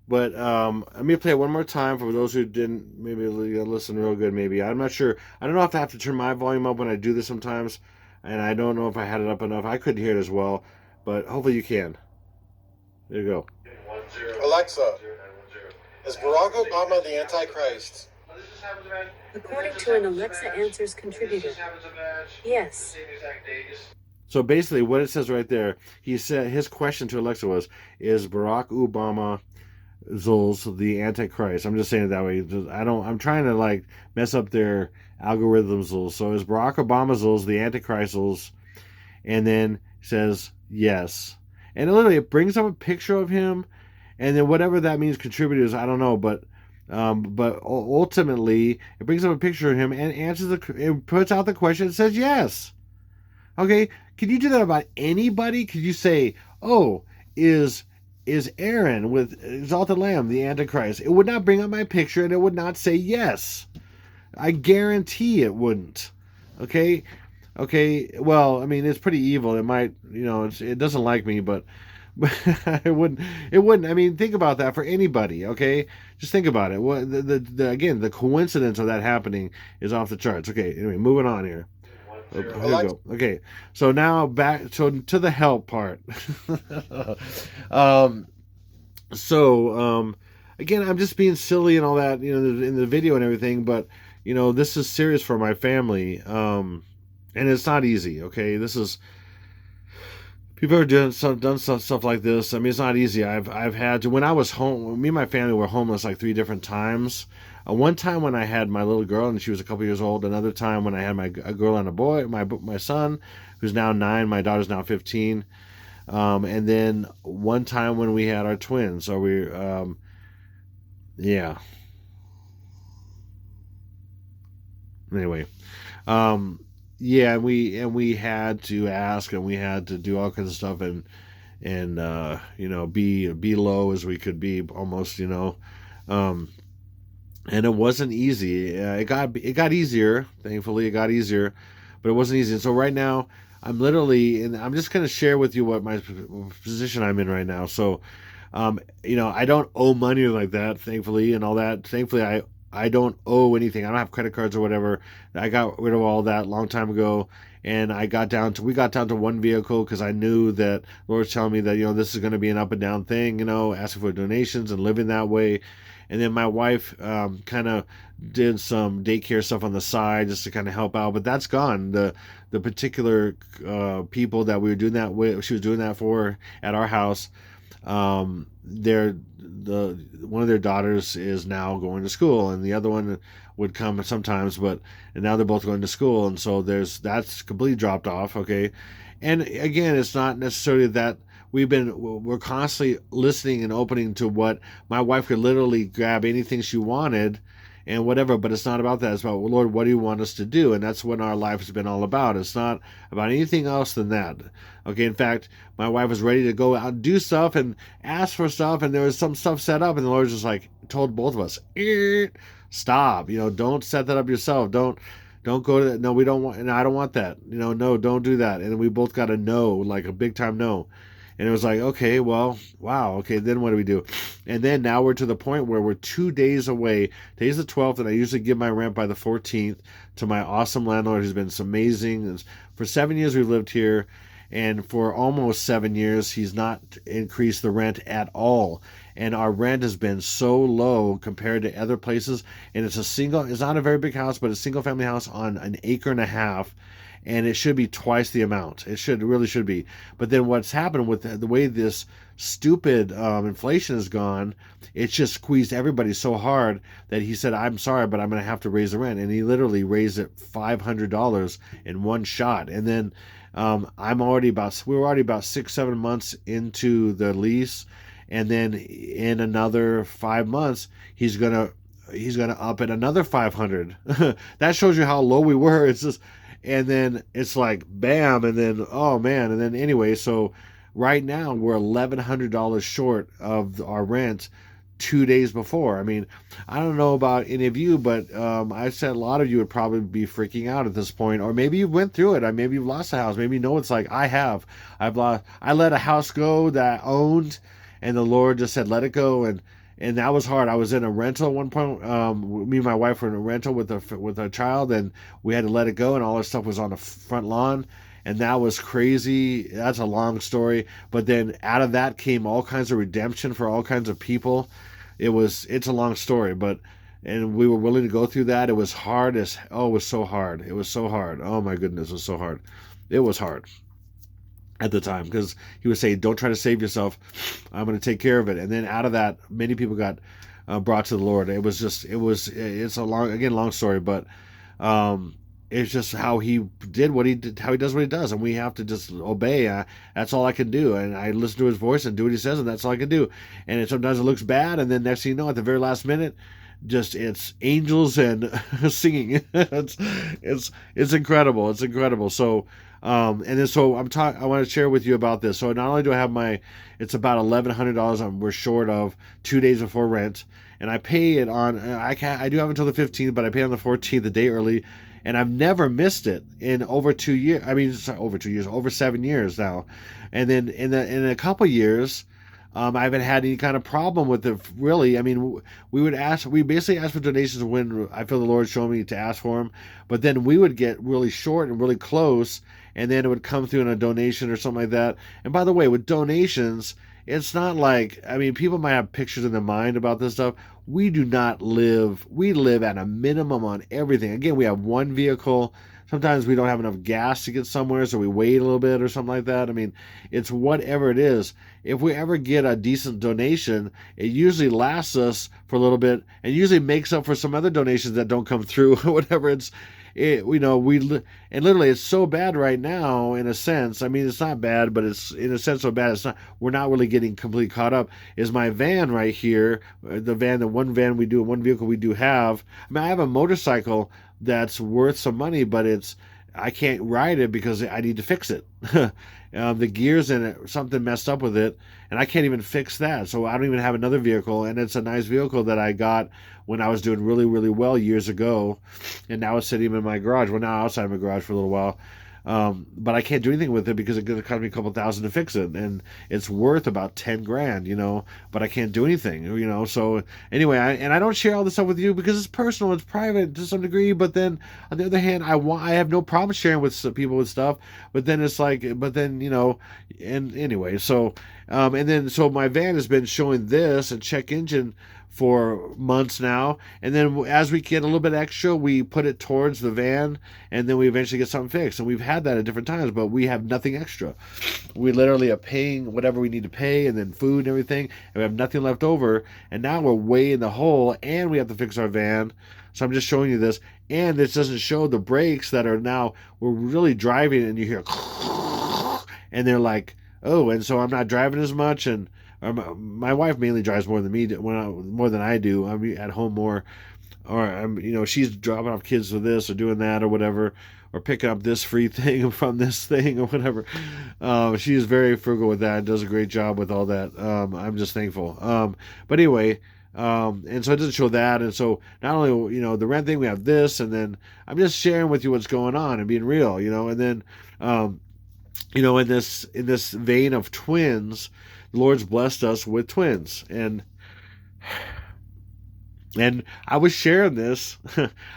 But let me play it one more time for those who didn't maybe listen real good. Maybe I'm not sure. I don't know if I have to turn my volume up when I do this sometimes, and I don't know if I had it up enough. I couldn't hear it as well, but hopefully you can. There you go. Alexa, is Barack Obama the Antichrist? According to an Alexa Answers contributor, yes. So basically, what it says right there, he said his question to Alexa was, "Is Barack Obama Zulz the Antichrist?" I'm just saying it that way. I'm trying to mess up their algorithms. Zulz. So is Barack Obama Zulz the Antichrist Zulz? And then says yes, and literally it brings up a picture of him, and then whatever that means, contributors, I don't know, but ultimately it brings up a picture of him and it puts out the question. It says yes. Okay, can you do that about anybody? Could you say, "Oh, is Aaron with Exalted Lamb the Antichrist?" It would not bring up my picture, and it would not say yes. I guarantee it wouldn't. Okay. Well, I mean, it's pretty evil. It might, it doesn't like me, but It wouldn't. I mean, think about that for anybody. Okay, just think about it. What again? The coincidence of that happening is off the charts. Okay. Anyway, moving on here. Oh, here we Alexa, go. Okay, so now back to the help part. um, so again, I'm just being silly and all that, in the video and everything, but this is serious for my family, and it's not easy. Okay, this is people are done stuff like this. I mean, it's not easy. I've had to when I was home. Me and my family were homeless like 3 different times. One time when I had my little girl and she was a couple years old. Another time when I had a girl and a boy. My son, who's now 9. My daughter's now 15. And then one time when we had our twins. So yeah. Anyway, um, yeah, and we had to ask and we had to do all kinds of stuff and be low as we could be almost, um, and it wasn't easy. It got easier. Thankfully, it got easier, but it wasn't easy. And so right now, and I'm just gonna share with you what my position I'm in right now. So, I don't owe money like that, thankfully, and all that. Thankfully, I don't owe anything. I don't have credit cards or whatever. I got rid of all that a long time ago, and we got down to one vehicle because I knew that Lord's telling me that this is going to be an up and down thing. Asking for donations and living that way. And then my wife kind of did some daycare stuff on the side just to kind of help out, but that's gone. The particular people that we were doing that with, she was doing that for at our house. One of their daughters is now going to school, and the other one would come sometimes, and now they're both going to school, and so that's completely dropped off. Okay, and again, it's not necessarily that we're constantly listening and opening to what my wife could literally grab anything she wanted and whatever, but it's not about that. It's about, well, Lord, what do you want us to do? And that's what our life has been all about. It's not about anything else than that. Okay, in fact, my wife was ready to go out and do stuff and ask for stuff, and there was some stuff set up, and the Lord just like told both of us, stop, don't set that up yourself. Don't go to that. No, we don't want, and I don't want that. No, don't do that. And we both got a no, like a big time no. And it was like, okay, well, wow, okay, then what do we do? And then now we're to the point where we're 2 days away. Today's the 12th, and I usually give my rent by the 14th to my awesome landlord who's been amazing. For 7 years we've lived here, and for almost 7 years he's not increased the rent at all. And our rent has been so low compared to other places. And it's not a very big house, but a single family house on an acre and a half. And it should be twice the amount. It really should be. But then what's happened with the way this stupid inflation has gone, it's just squeezed everybody so hard that he said, I'm sorry, but I'm going to have to raise the rent. And he literally raised it $500 in one shot. And then we're already about 6-7 months into the lease. And then in another 5 months, he's gonna up it another 500. That shows you how low we were. It's just, and then it's like bam, and then oh man, and then anyway, so right now we're $1,100 short of our rent 2 days before. I mean, I don't know about any of you, but I said a lot of you would probably be freaking out at this point, or maybe you went through it. Maybe you've lost a house. Maybe you know it's like I have. I let a house go that I owned, and the Lord just said let it go, and that was hard. I was in a rental at one point. Me and my wife were in a rental with a child, and we had to let it go, and all our stuff was on the front lawn, and that was crazy. That's a long story. But then out of that came all kinds of redemption for all kinds of people. It's a long story, and we were willing to go through that. It was hard it was so hard. It was so hard. Oh my goodness, it was so hard. It was hard at the time, because he was saying, don't try to save yourself, I'm going to take care of it. And then out of that, many people got brought to the Lord. It's a long story, but it's just how he did what he did, how he does what he does, and we have to just obey. That's all I can do, and I listen to his voice and do what he says, and that's all I can do. And sometimes it looks bad, and then next thing you know, at the very last minute, just it's angels and singing. It's incredible. It's incredible. So and then so I want to share with you about this. So not only do I have it's about $1,100 we're short of 2 days before rent, and I pay it on. I do have until the 15th, but I pay on the 14th, a day early, and I've never missed it in over 2 years. I mean, sorry, over 2 years, over 7 years now, and then in a couple years. I haven't had any kind of problem with it, really. I mean, we basically ask for donations when I feel the Lord showing me to ask for them, but then we would get really short and really close, and then it would come through in a donation or something like that. And by the way, with donations, it's not like, I mean, people might have pictures in their mind about this stuff. We do not live, we live at a minimum on everything. Again, we have one vehicle. Sometimes we don't have enough gas to get somewhere, so we wait a little bit or something like that. I mean, it's whatever it is. If we ever get a decent donation, it usually lasts us for a little bit and usually makes up for some other donations that don't come through or whatever. And literally it's so bad right now in a sense. I mean, it's not bad, but it's in a sense so bad. It's not. We're not really getting completely caught up. Is my van right here? The one vehicle we do have. I mean, I have a motorcycle that's worth some money, but I can't ride it because I need to fix it. The gears in it, something messed up with it, and I can't even fix that. So I don't even have another vehicle, and it's a nice vehicle that I got when I was doing really, really well years ago, and now it's sitting in my garage. Well, now outside my garage for a little while. But I can't do anything with it because it's going to cost me a couple $1,000 to fix it, and it's worth about $10,000, but I can't do anything, so anyway, I don't share all this stuff with you because it's personal, it's private to some degree, but then on the other hand, I have no problem sharing with people with stuff, but then and anyway, so my van has been showing this and check engine for months now, and then as we get a little bit extra, we put it towards the van, and then we eventually get something fixed. And we've had that at different times, but we have nothing extra. We literally are paying whatever we need to pay, and then food and everything, and we have nothing left over. And now we're way in the hole, and we have to fix our van. So I'm just showing you this, and this doesn't show the brakes that are now. We're really driving, and you hear, and they're like, oh, and so I'm not driving as much, and my wife mainly drives more than me, more than I do. I'm at home more, or she's dropping off kids with this or doing that or whatever, or picking up this free thing from this thing or whatever. She is very frugal with that. Does a great job with all that. I'm just thankful. But anyway, and so it doesn't show that. And so not only the rent thing, we have this, and then I'm just sharing with you what's going on and being real, and then in this vein of twins. The Lord's blessed us with twins, and I was sharing this.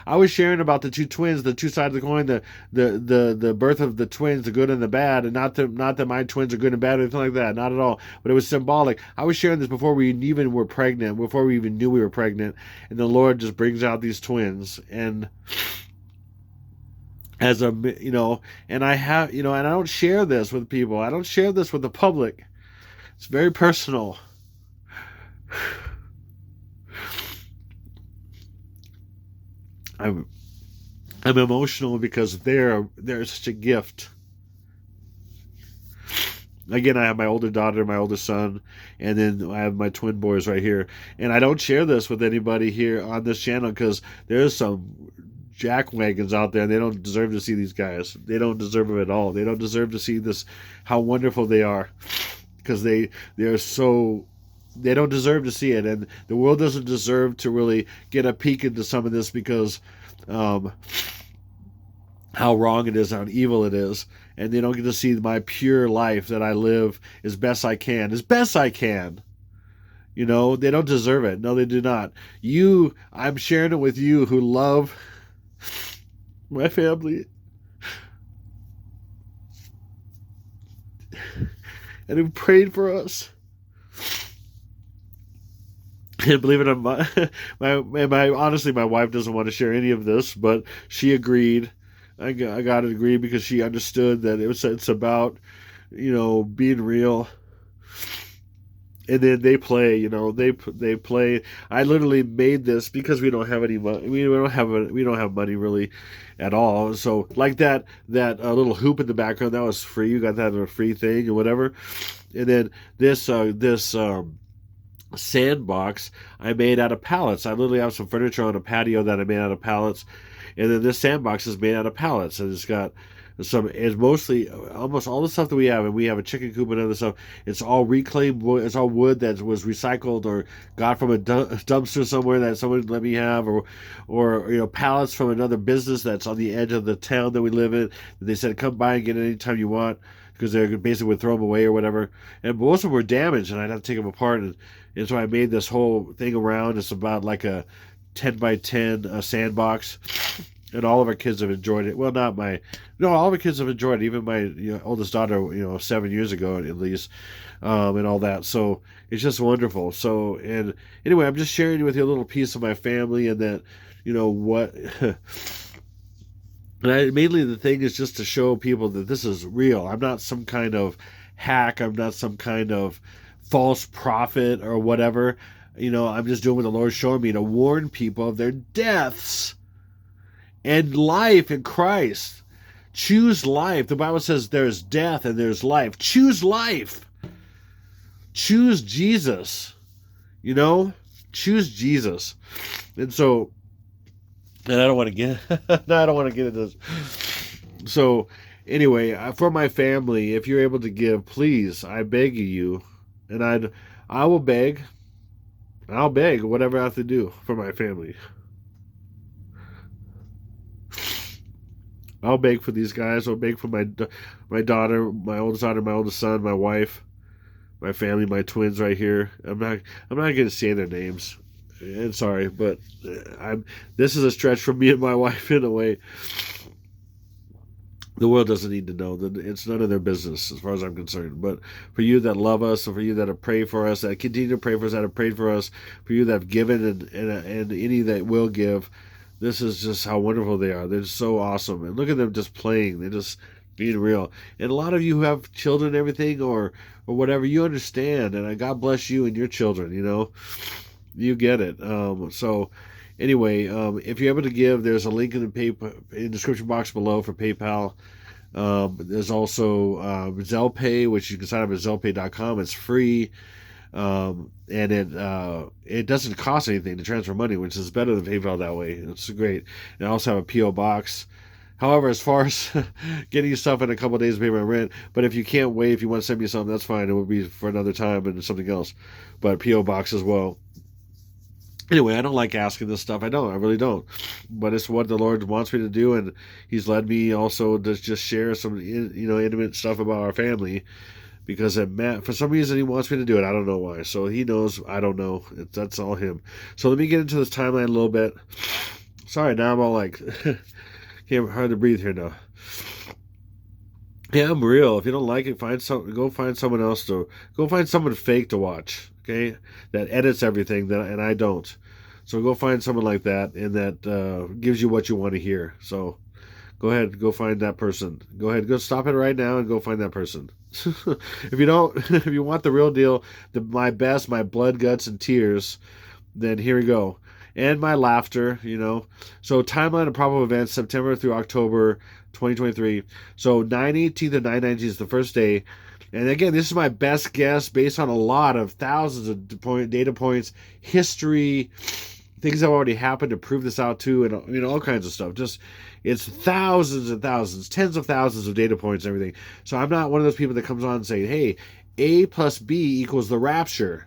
I was sharing about the two twins, the two sides of the coin, the birth of the twins, the good and the bad, and not that my twins are good and bad or anything like that, not at all. But it was symbolic. I was sharing this before we even were pregnant, before we even knew we were pregnant, and the Lord just brings out these twins, and as and I have, and I don't share this with people. I don't share this with the public. It's very personal. I'm emotional because they're such a gift. Again, I have my older daughter, my oldest son, and then I have my twin boys right here. And I don't share this with anybody here on this channel because there's some jackwagons out there, and they don't deserve to see these guys. They don't deserve it at all. They don't deserve to see this, how wonderful they are. Because they don't deserve to see it, and the world doesn't deserve to really get a peek into some of this because how wrong it is, how evil it is, and they don't get to see my pure life that I live as best I can. They don't deserve it. No, they do not. I'm sharing it with you who love my family. And who prayed for us. And believe it or not, honestly, my wife doesn't want to share any of this, but she agreed. I got to agree because she understood that it's about, being real. And then they play, they play. I literally made this because we don't have any money. We don't have money really at all. So like that little hoop in the background, that was free. You got that in a free thing or whatever. And then this sandbox I made out of pallets. I literally have some furniture on a patio that I made out of pallets. And then this sandbox is made out of pallets, and it's mostly almost all the stuff that we have, and we have a chicken coop and other stuff. It's all reclaimed wood. It's all wood that was recycled or got from a dumpster somewhere that someone let me have, or pallets from another business that's on the edge of the town that we live in. They said come by and get it anytime you want because they basically would throw them away or whatever. And most of them were damaged, and I'd have to take them apart. And so I made this whole thing around. It's about like a 10 by 10 sandbox. And all of our kids have enjoyed it. Well, all of our kids have enjoyed it. Even my oldest daughter, 7 years ago at least, and all that. So it's just wonderful. So, and anyway, I'm just sharing with you a little piece of my family, and that, what. And mainly the thing is just to show people that this is real. I'm not some kind of hack. I'm not some kind of false prophet or whatever. I'm just doing what the Lord's showing me to warn people of their deaths and life in Christ. Choose life. The Bible says there's death and there's life. Choose life. Choose Jesus. Choose Jesus. And so, and I don't want to get, I don't want to get into this. So, anyway, for my family, if you're able to give, please, I beg you, and I will beg. I'll beg whatever I have to do for my family. I'll beg for these guys. I'll beg for my daughter, my oldest daughter, my oldest son, my wife, my family, my twins right here. I'm not going to say their names. And sorry, but this is a stretch for me and my wife in a way. The world doesn't need to know. It's none of their business as far as I'm concerned. But for you that love us, and for you that have prayed for us, that continue to pray for us, that have prayed for us, for you that have given and any that will give, this is just how wonderful they are. They're just so awesome. And look at them just playing. They're just being real. And a lot of you who have children and everything or whatever, you understand. And God bless you and your children, You get it. So anyway, if you're able to give, there's a link in the description box below for PayPal. There's also Zelle Pay, which you can sign up at ZellePay.com. It's free. And it doesn't cost anything to transfer money, which is better than PayPal that way. It's great. And I also have a P.O. box. However, as far as getting you stuff in a couple of days to pay my rent, but if you can't wait, if you want to send me something, that's fine. It will be for another time and something else. But P.O. box as well. Anyway, I don't like asking this stuff. I really don't. But it's what the Lord wants me to do, and He's led me also to just share some, intimate stuff about our family, because for some reason He wants me to do it. I don't know why. So He knows. I don't know. That's all Him. So let me get into this timeline a little bit. Sorry, now I'm all like, can't hardly breathe here now. Yeah, I'm real. If you don't like it, go find someone else go find someone fake to watch. Okay, that edits everything, and I don't. So go find someone like that, and that gives you what you want to hear. So go ahead, go find that person. Go ahead, go stop it right now and go find that person. If you want the real deal, my best, my blood, guts, and tears, then here we go. And my laughter, So timeline of probable events, September through October 2023. So 9/18 and 9/19 is the first day. And again, this is my best guess based on a lot of thousands of data points, history, things that have already happened to prove this out too, and all kinds of stuff. Just it's thousands and thousands, tens of thousands of data points and everything. So I'm not one of those people that comes on and say, hey, A plus B equals the rapture.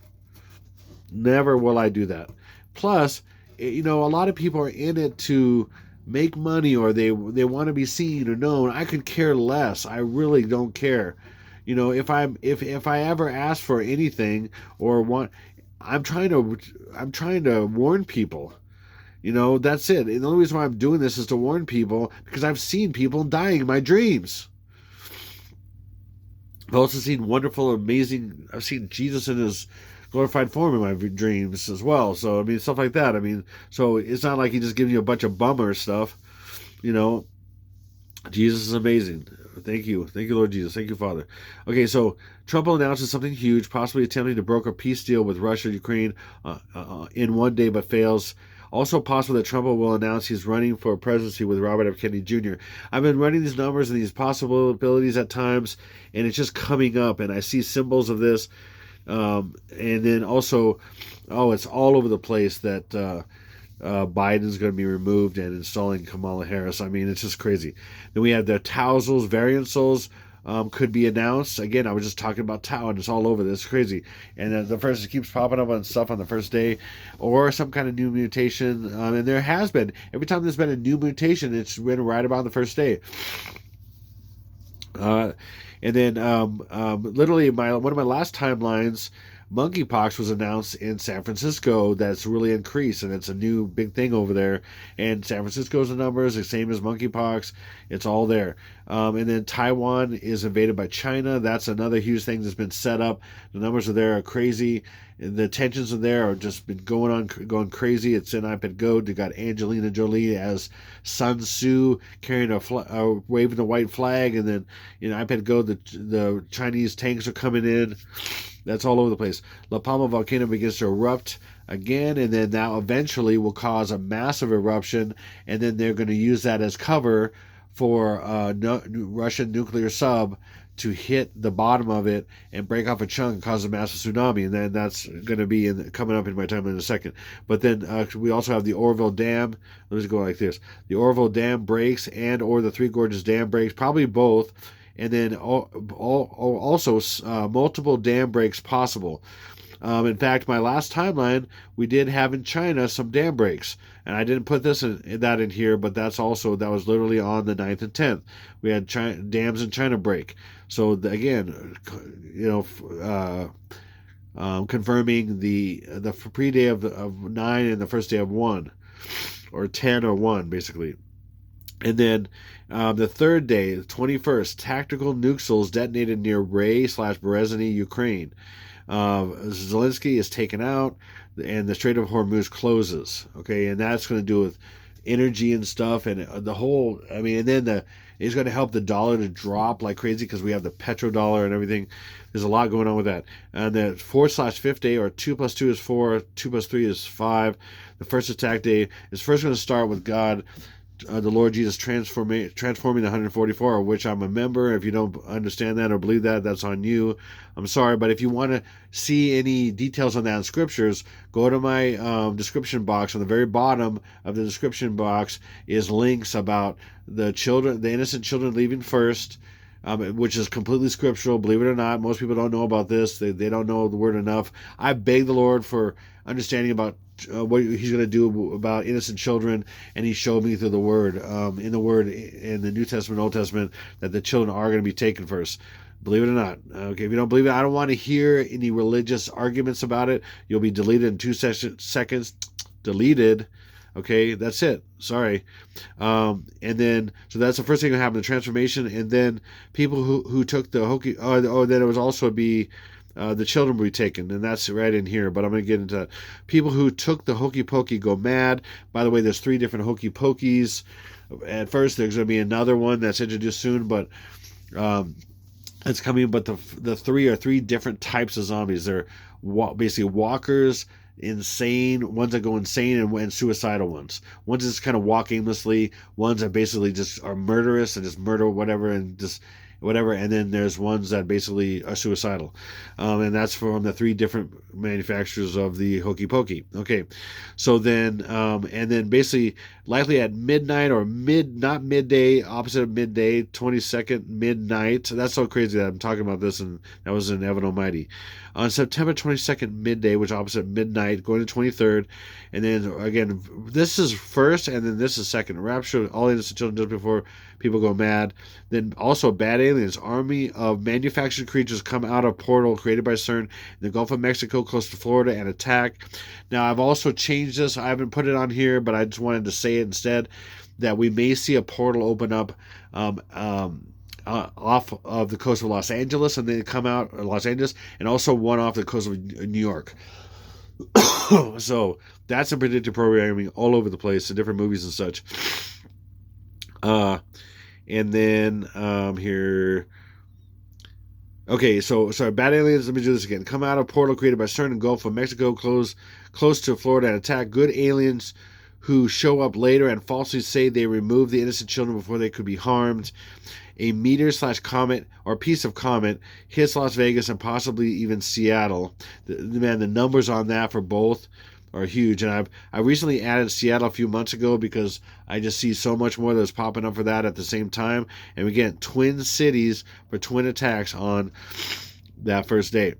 Never will I do that. Plus, a lot of people are in it to make money, or they want to be seen or known. I could care less. I really don't care. If I ever ask for anything or want, I'm trying to warn people. That's it. And the only reason why I'm doing this is to warn people, because I've seen people dying in my dreams. I've also seen wonderful, amazing. I've seen Jesus in His glorified form in my dreams as well. So stuff like that. So it's not like He just gives you a bunch of bummer stuff. Jesus is amazing. Thank you, Lord Jesus. Thank you, Father. Okay, so Trump announces something huge, possibly attempting to broker a peace deal with Russia, Ukraine in one day, but fails. Also possible that Trump will announce he's running for presidency with Robert F. Kennedy Jr. I've been running these numbers and these possibilities at times, and it's just coming up, and I see symbols of this. And then also, it's all over the place that Biden's going to be removed and installing Kamala Harris. I mean, it's just crazy. Then we have the Tausels, variancels could be announced. Again, I was just talking about Tau, and it's all over. This crazy. And the first, it keeps popping up on stuff on the first day, or some kind of new mutation. And there has been, every time there's been a new mutation, it's been right about the first day. And then literally one of my last timelines, monkeypox was announced in San Francisco. That's really increased, and it's a new big thing over there. And San Francisco's the numbers the same as monkeypox. It's all there. And then Taiwan is invaded by China. That's another huge thing that's been set up. The numbers are there are crazy. The tensions are there are just been going crazy. It's in iPad Go. They got Angelina Jolie as Sun Tzu carrying waving the white flag, and then in iPad Go the Chinese tanks are coming in. That's all over the place. La Palma volcano begins to erupt again, and then now eventually will cause a massive eruption, and then they're going to use that as cover for Russian nuclear sub to hit the bottom of it and break off a chunk and cause a massive tsunami. And then that's going to be coming up in my time in a second. But then we also have the Oroville Dam. Let me go like this. The Oroville Dam breaks or the Three Gorges Dam breaks, probably both. And then also multiple dam breaks possible. In fact, my last timeline, we did have in China some dam breaks. And I didn't put that in here, but that was literally on the 9th and 10th. We had dams in China break. So again, confirming the pre-day of 9 and the first day of 1, or 10 or 1, basically. And then the third day, the 21st, tactical nukes detonated near Ray/Bereziny, Ukraine. Zelensky is taken out, and the Strait of Hormuz closes. Okay, and that's going to do with energy and stuff, and the whole. I mean, and then it's going to help the dollar to drop like crazy because we have the petrodollar and everything. There's a lot going on with that. And the 4/5th day, or 2 + 2 is 4, 2 + 3 is 5. The first attack day is first going to start with God. The Lord Jesus transforming the 144, of which I'm a member. If you don't understand that or believe that, that's on you. I'm sorry, but if you want to see any details on that in scriptures, go to my description box. On the very bottom of the description box is links about the innocent children leaving first, which is completely scriptural. Believe it or not, most people don't know about this. They don't know the word enough. I beg the Lord for understanding about what he's going to do about innocent children, and he showed me through the word, in the New Testament, Old Testament, that the children are going to be taken first. Believe it or not. Okay, if you don't believe it, I don't want to hear any religious arguments about it. You'll be deleted in 2 seconds. Deleted. Okay, that's it. Sorry. And then, so that's the first thing that happened, the transformation. And then people who took the hokey, then it was also be the children will be taken, and that's right in here, but I'm going to get into that. People who took the hokey pokey go mad. By the way, there's 3 different hokey pokeys. At first, there's going to be another one that's introduced soon, but it's coming. But the 3 are 3 different types of zombies. They're basically walkers, insane, ones that go insane, and suicidal ones. Ones that just kind of walk aimlessly, ones that basically just are murderous and just murder whatever, and just whatever, and then there's ones that basically are suicidal, and that's from the 3 different manufacturers of the hokey pokey. Okay, so then and then basically likely at midnight or not midday, opposite of midday, 22nd midnight. That's so crazy that I'm talking about this, and that was in Evan Almighty. On September 22nd midday, which opposite midnight, going to 23rd, and then again, this is first, and then this is second. Rapture, all innocent children just before people go mad. Then also bad aliens, army of manufactured creatures come out of portal created by CERN in the Gulf of Mexico close to Florida and attack. Now I've also changed this. I haven't put it on here, but I just wanted to say it instead, that we may see a portal open up off of the coast of Los Angeles, and then come out of Los Angeles, and also one off the coast of New York. So that's a predictive programming all over the place in different movies and such. And then here. Okay, so sorry, bad aliens. Let me do this again. Come out of portal created by CERN in Gulf of Mexico, close to Florida, and attack. Good aliens who show up later and falsely say they removed the innocent children before they could be harmed. A meteor/comet or piece of comet hits Las Vegas and possibly even Seattle. The numbers on that for both are huge. And I recently added Seattle a few months ago because I just see so much more that's popping up for that at the same time. And we get twin cities for twin attacks on that first day.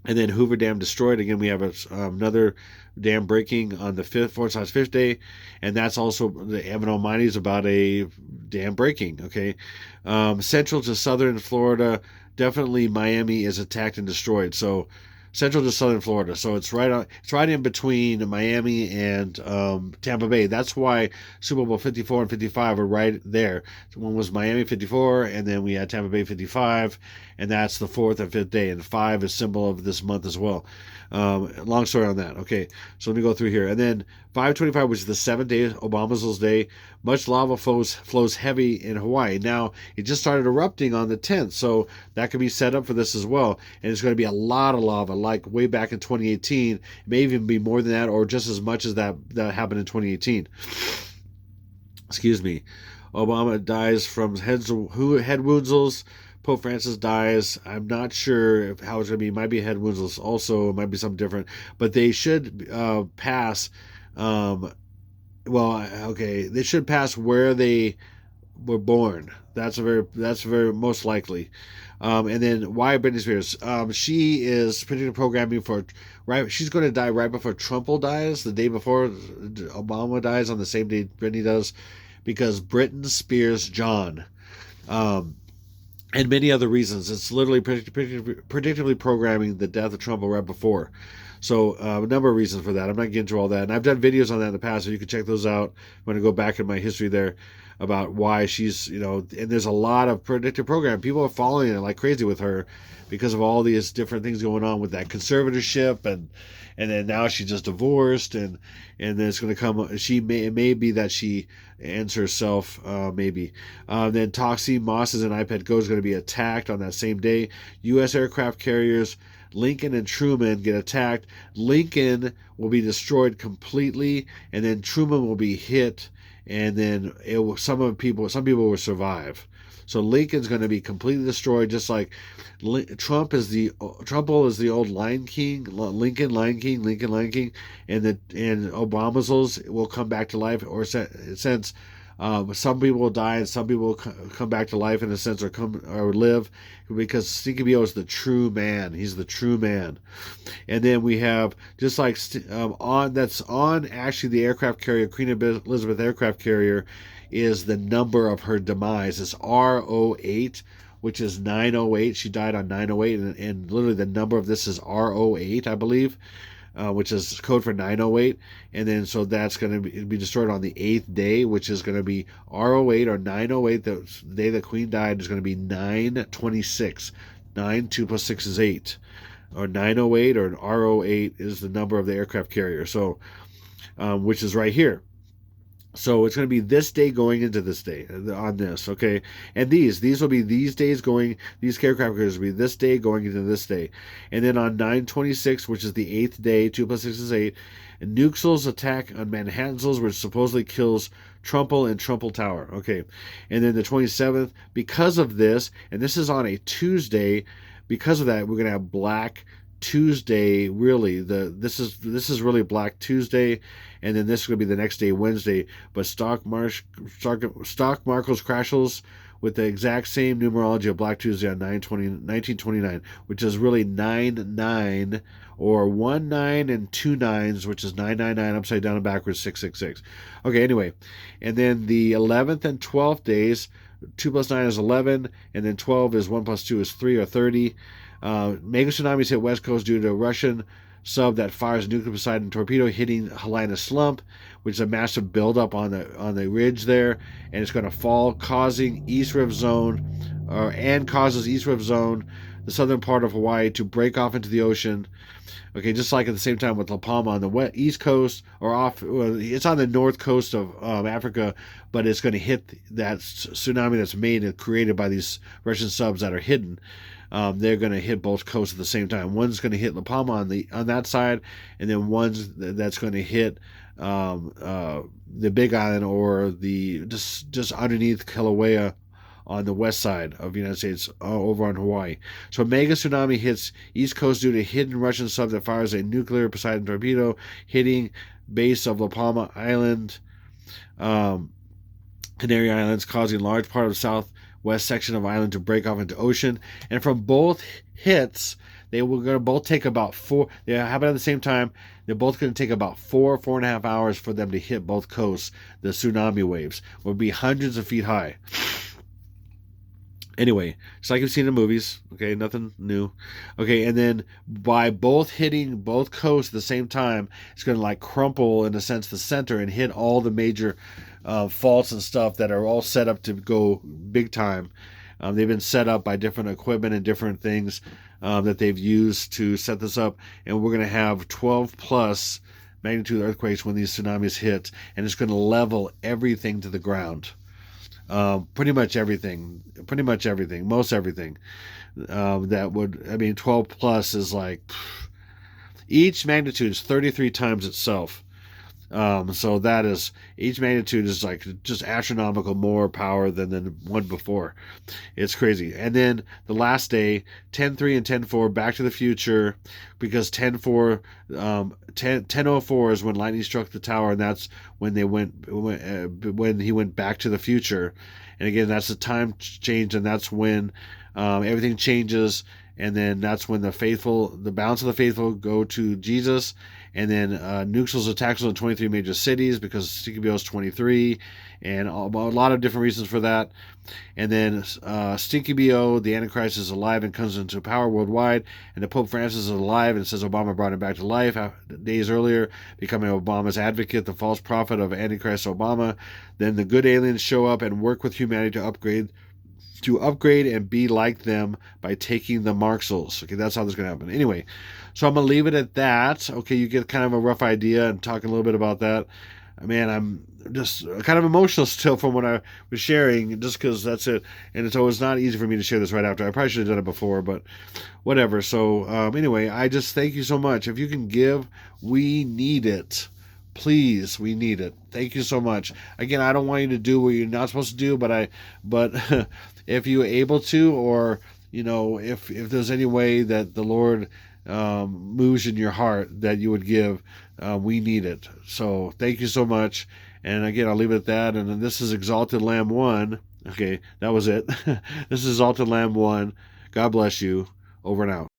And then Hoover Dam destroyed. Again, we have another dam breaking on the fifth day, and that's also the Evan Almighty is about a dam breaking. Okay, central to southern Florida, definitely Miami is attacked and destroyed. So central to southern Florida, so it's right in between Miami and Tampa Bay. That's why Super Bowl 54 and 55 are right there. So one was Miami 54, and then we had Tampa Bay 55, and that's the fourth and fifth day. And 5 is symbol of this month as well. Long story on that. Okay, so let me go through here. And then 525, which is the 7th day, Obama's day. Much lava flows heavy in Hawaii. Now, it just started erupting on the 10th, so that could be set up for this as well. And it's going to be a lot of lava, like way back in 2018. It may even be more than that, or just as much as that happened in 2018. Excuse me. Obama dies from head wounds. Pope Francis dies. I'm not sure how it's going to be. It might be head wounds also. It might be something different. But they should pass. They should pass where they were born. That's very most likely. And then why Britney Spears? She is predicting programming for She's going to die right before Trump dies, the day before Obama dies, on the same day Britney does, because Britney Spears John. And many other reasons. It's literally predictably programming the death of Trump right before. So a number of reasons for that. I'm not getting into all that. And I've done videos on that in the past, so you can check those out. I'm going to go back in my history there about why she's, and there's a lot of predictive programming. People are following it like crazy with her because of all these different things going on with that conservatorship, and then now she just divorced, and then it's going to come. It may be that she ends herself, maybe. Then Toxie, Mosses, and iPad Go is going to be attacked on that same day. U.S. aircraft carriers Lincoln and Truman get attacked. Lincoln will be destroyed completely, and then Truman will be hit, and then some people will survive. So Lincoln's going to be completely destroyed, just like Trump is the old Lion King, Lincoln Lion King, and Obama's will come back to life, or since some people will die and some people will come back to life in a sense, or live, because CKBO is the true man. He's the true man. And then we have, just like on actually the aircraft carrier, Queen Elizabeth aircraft carrier, is the number of her demise. It's R08, which is 908. She died on 908, and literally the number of this is R08, I believe. Which is code for 908, and then so that's going to be destroyed on the 8th day, which is going to be R08 or 908. The day the Queen died is going to be 926. 9 2 plus 6 is 8, or 908 or R08 is the number of the aircraft carrier. So, which is right here. So it's going to be this day going into this day on this, okay? And these will be these days going, these aircraft carriers will be this day going into this day. And then on 9/26, which is the 8th day, 2 plus 6 is 8, and Nuxel's attack on Manhattan's, which supposedly kills Trumple and Trumple Tower, okay? And then the 27th, because of this, and this is on a Tuesday, because of that, we're going to have Black Tuesday. Really, this is really Black Tuesday, and then this is going to be the next day, Wednesday. But stock markets crashes with the exact same numerology of Black Tuesday on 1929, which is really 9/9, or 19 and 2 9s, which is 999 upside down and backwards 666. Okay, anyway, and then the 11th and 12th days, 2 plus 9 is 11, and then 12 is 1 plus 2 is 3, or 30. Mega tsunamis hit West Coast due to a Russian sub that fires a nuclear Poseidon torpedo hitting Helena Slump, which is a massive buildup on the ridge there, and it's going to fall, causing East Rift Zone, causes East Rift Zone, the southern part of Hawaii, to break off into the ocean. Okay, just like at the same time with La Palma on the east coast, it's on the north coast of Africa, but it's going to hit that tsunami that's made and created by these Russian subs that are hidden. They're going to hit both coasts at the same time. One's going to hit La Palma on that side, and then one's that's going to hit the Big Island, or the just underneath Kilauea on the west side of the United States, over on Hawaii. So a mega tsunami hits East Coast due to hidden Russian sub that fires a nuclear Poseidon torpedo, hitting base of La Palma Island, Canary Islands, causing a large part of the southwest section of the island to break off into ocean. And from both hits, they were going to both take about they happen at the same time. They're both going to take about 4.5 hours for them to hit both coasts. The tsunami waves will be hundreds of feet high. Anyway, it's like you've seen in movies. Okay, nothing new. Okay, and then by both hitting both coasts at the same time, it's going to like crumple, in a sense, the center and hit all the major faults and stuff that are all set up to go big time. They've been set up by different equipment and different things that they've used to set this up. And we're going to have 12 plus magnitude earthquakes when these tsunamis hit. And it's going to level everything to the ground. Pretty much everything, most everything. 12 plus is like, each magnitude is 33 times itself. So that is, each magnitude is like just astronomical more power than the one before. It's crazy. And then the last day, 10-3 and 10-4, Back to the Future, because 10-04 is when lightning struck the tower, and that's when when he went back to the future. And again, that's the time change, and that's when everything changes. And then that's when the balance of the faithful go to Jesus. And then nukes attacks on 23 major cities because Stinky Bill is 23, and a lot of different reasons for that. And then Stinky BO, the Antichrist, is alive and comes into power worldwide, and the Pope Francis is alive and says Obama brought him back to life days earlier, becoming Obama's advocate, the false prophet of Antichrist Obama. Then the good aliens show up and work with humanity to upgrade and be like them by taking the Marxals. Okay, that's how this is going to happen. Anyway, so I'm going to leave it at that. Okay, you get kind of a rough idea and talking a little bit about that. Man, I'm just kind of emotional still from what I was sharing, just because that's it. And it's always not easy for me to share this right after. I probably should have done it before, but whatever. So anyway, I just thank you so much. If you can give, we need it. Please, we need it. Thank you so much. Again, I don't want you to do what you're not supposed to do, but if you're able to, or if there's any way that the Lord moves in your heart that you would give, we need it. So thank you so much. And again, I'll leave it at that. And then this is Exalted Lamb 1. Okay, that was it. This is Exalted Lamb 1. God bless you. Over and out.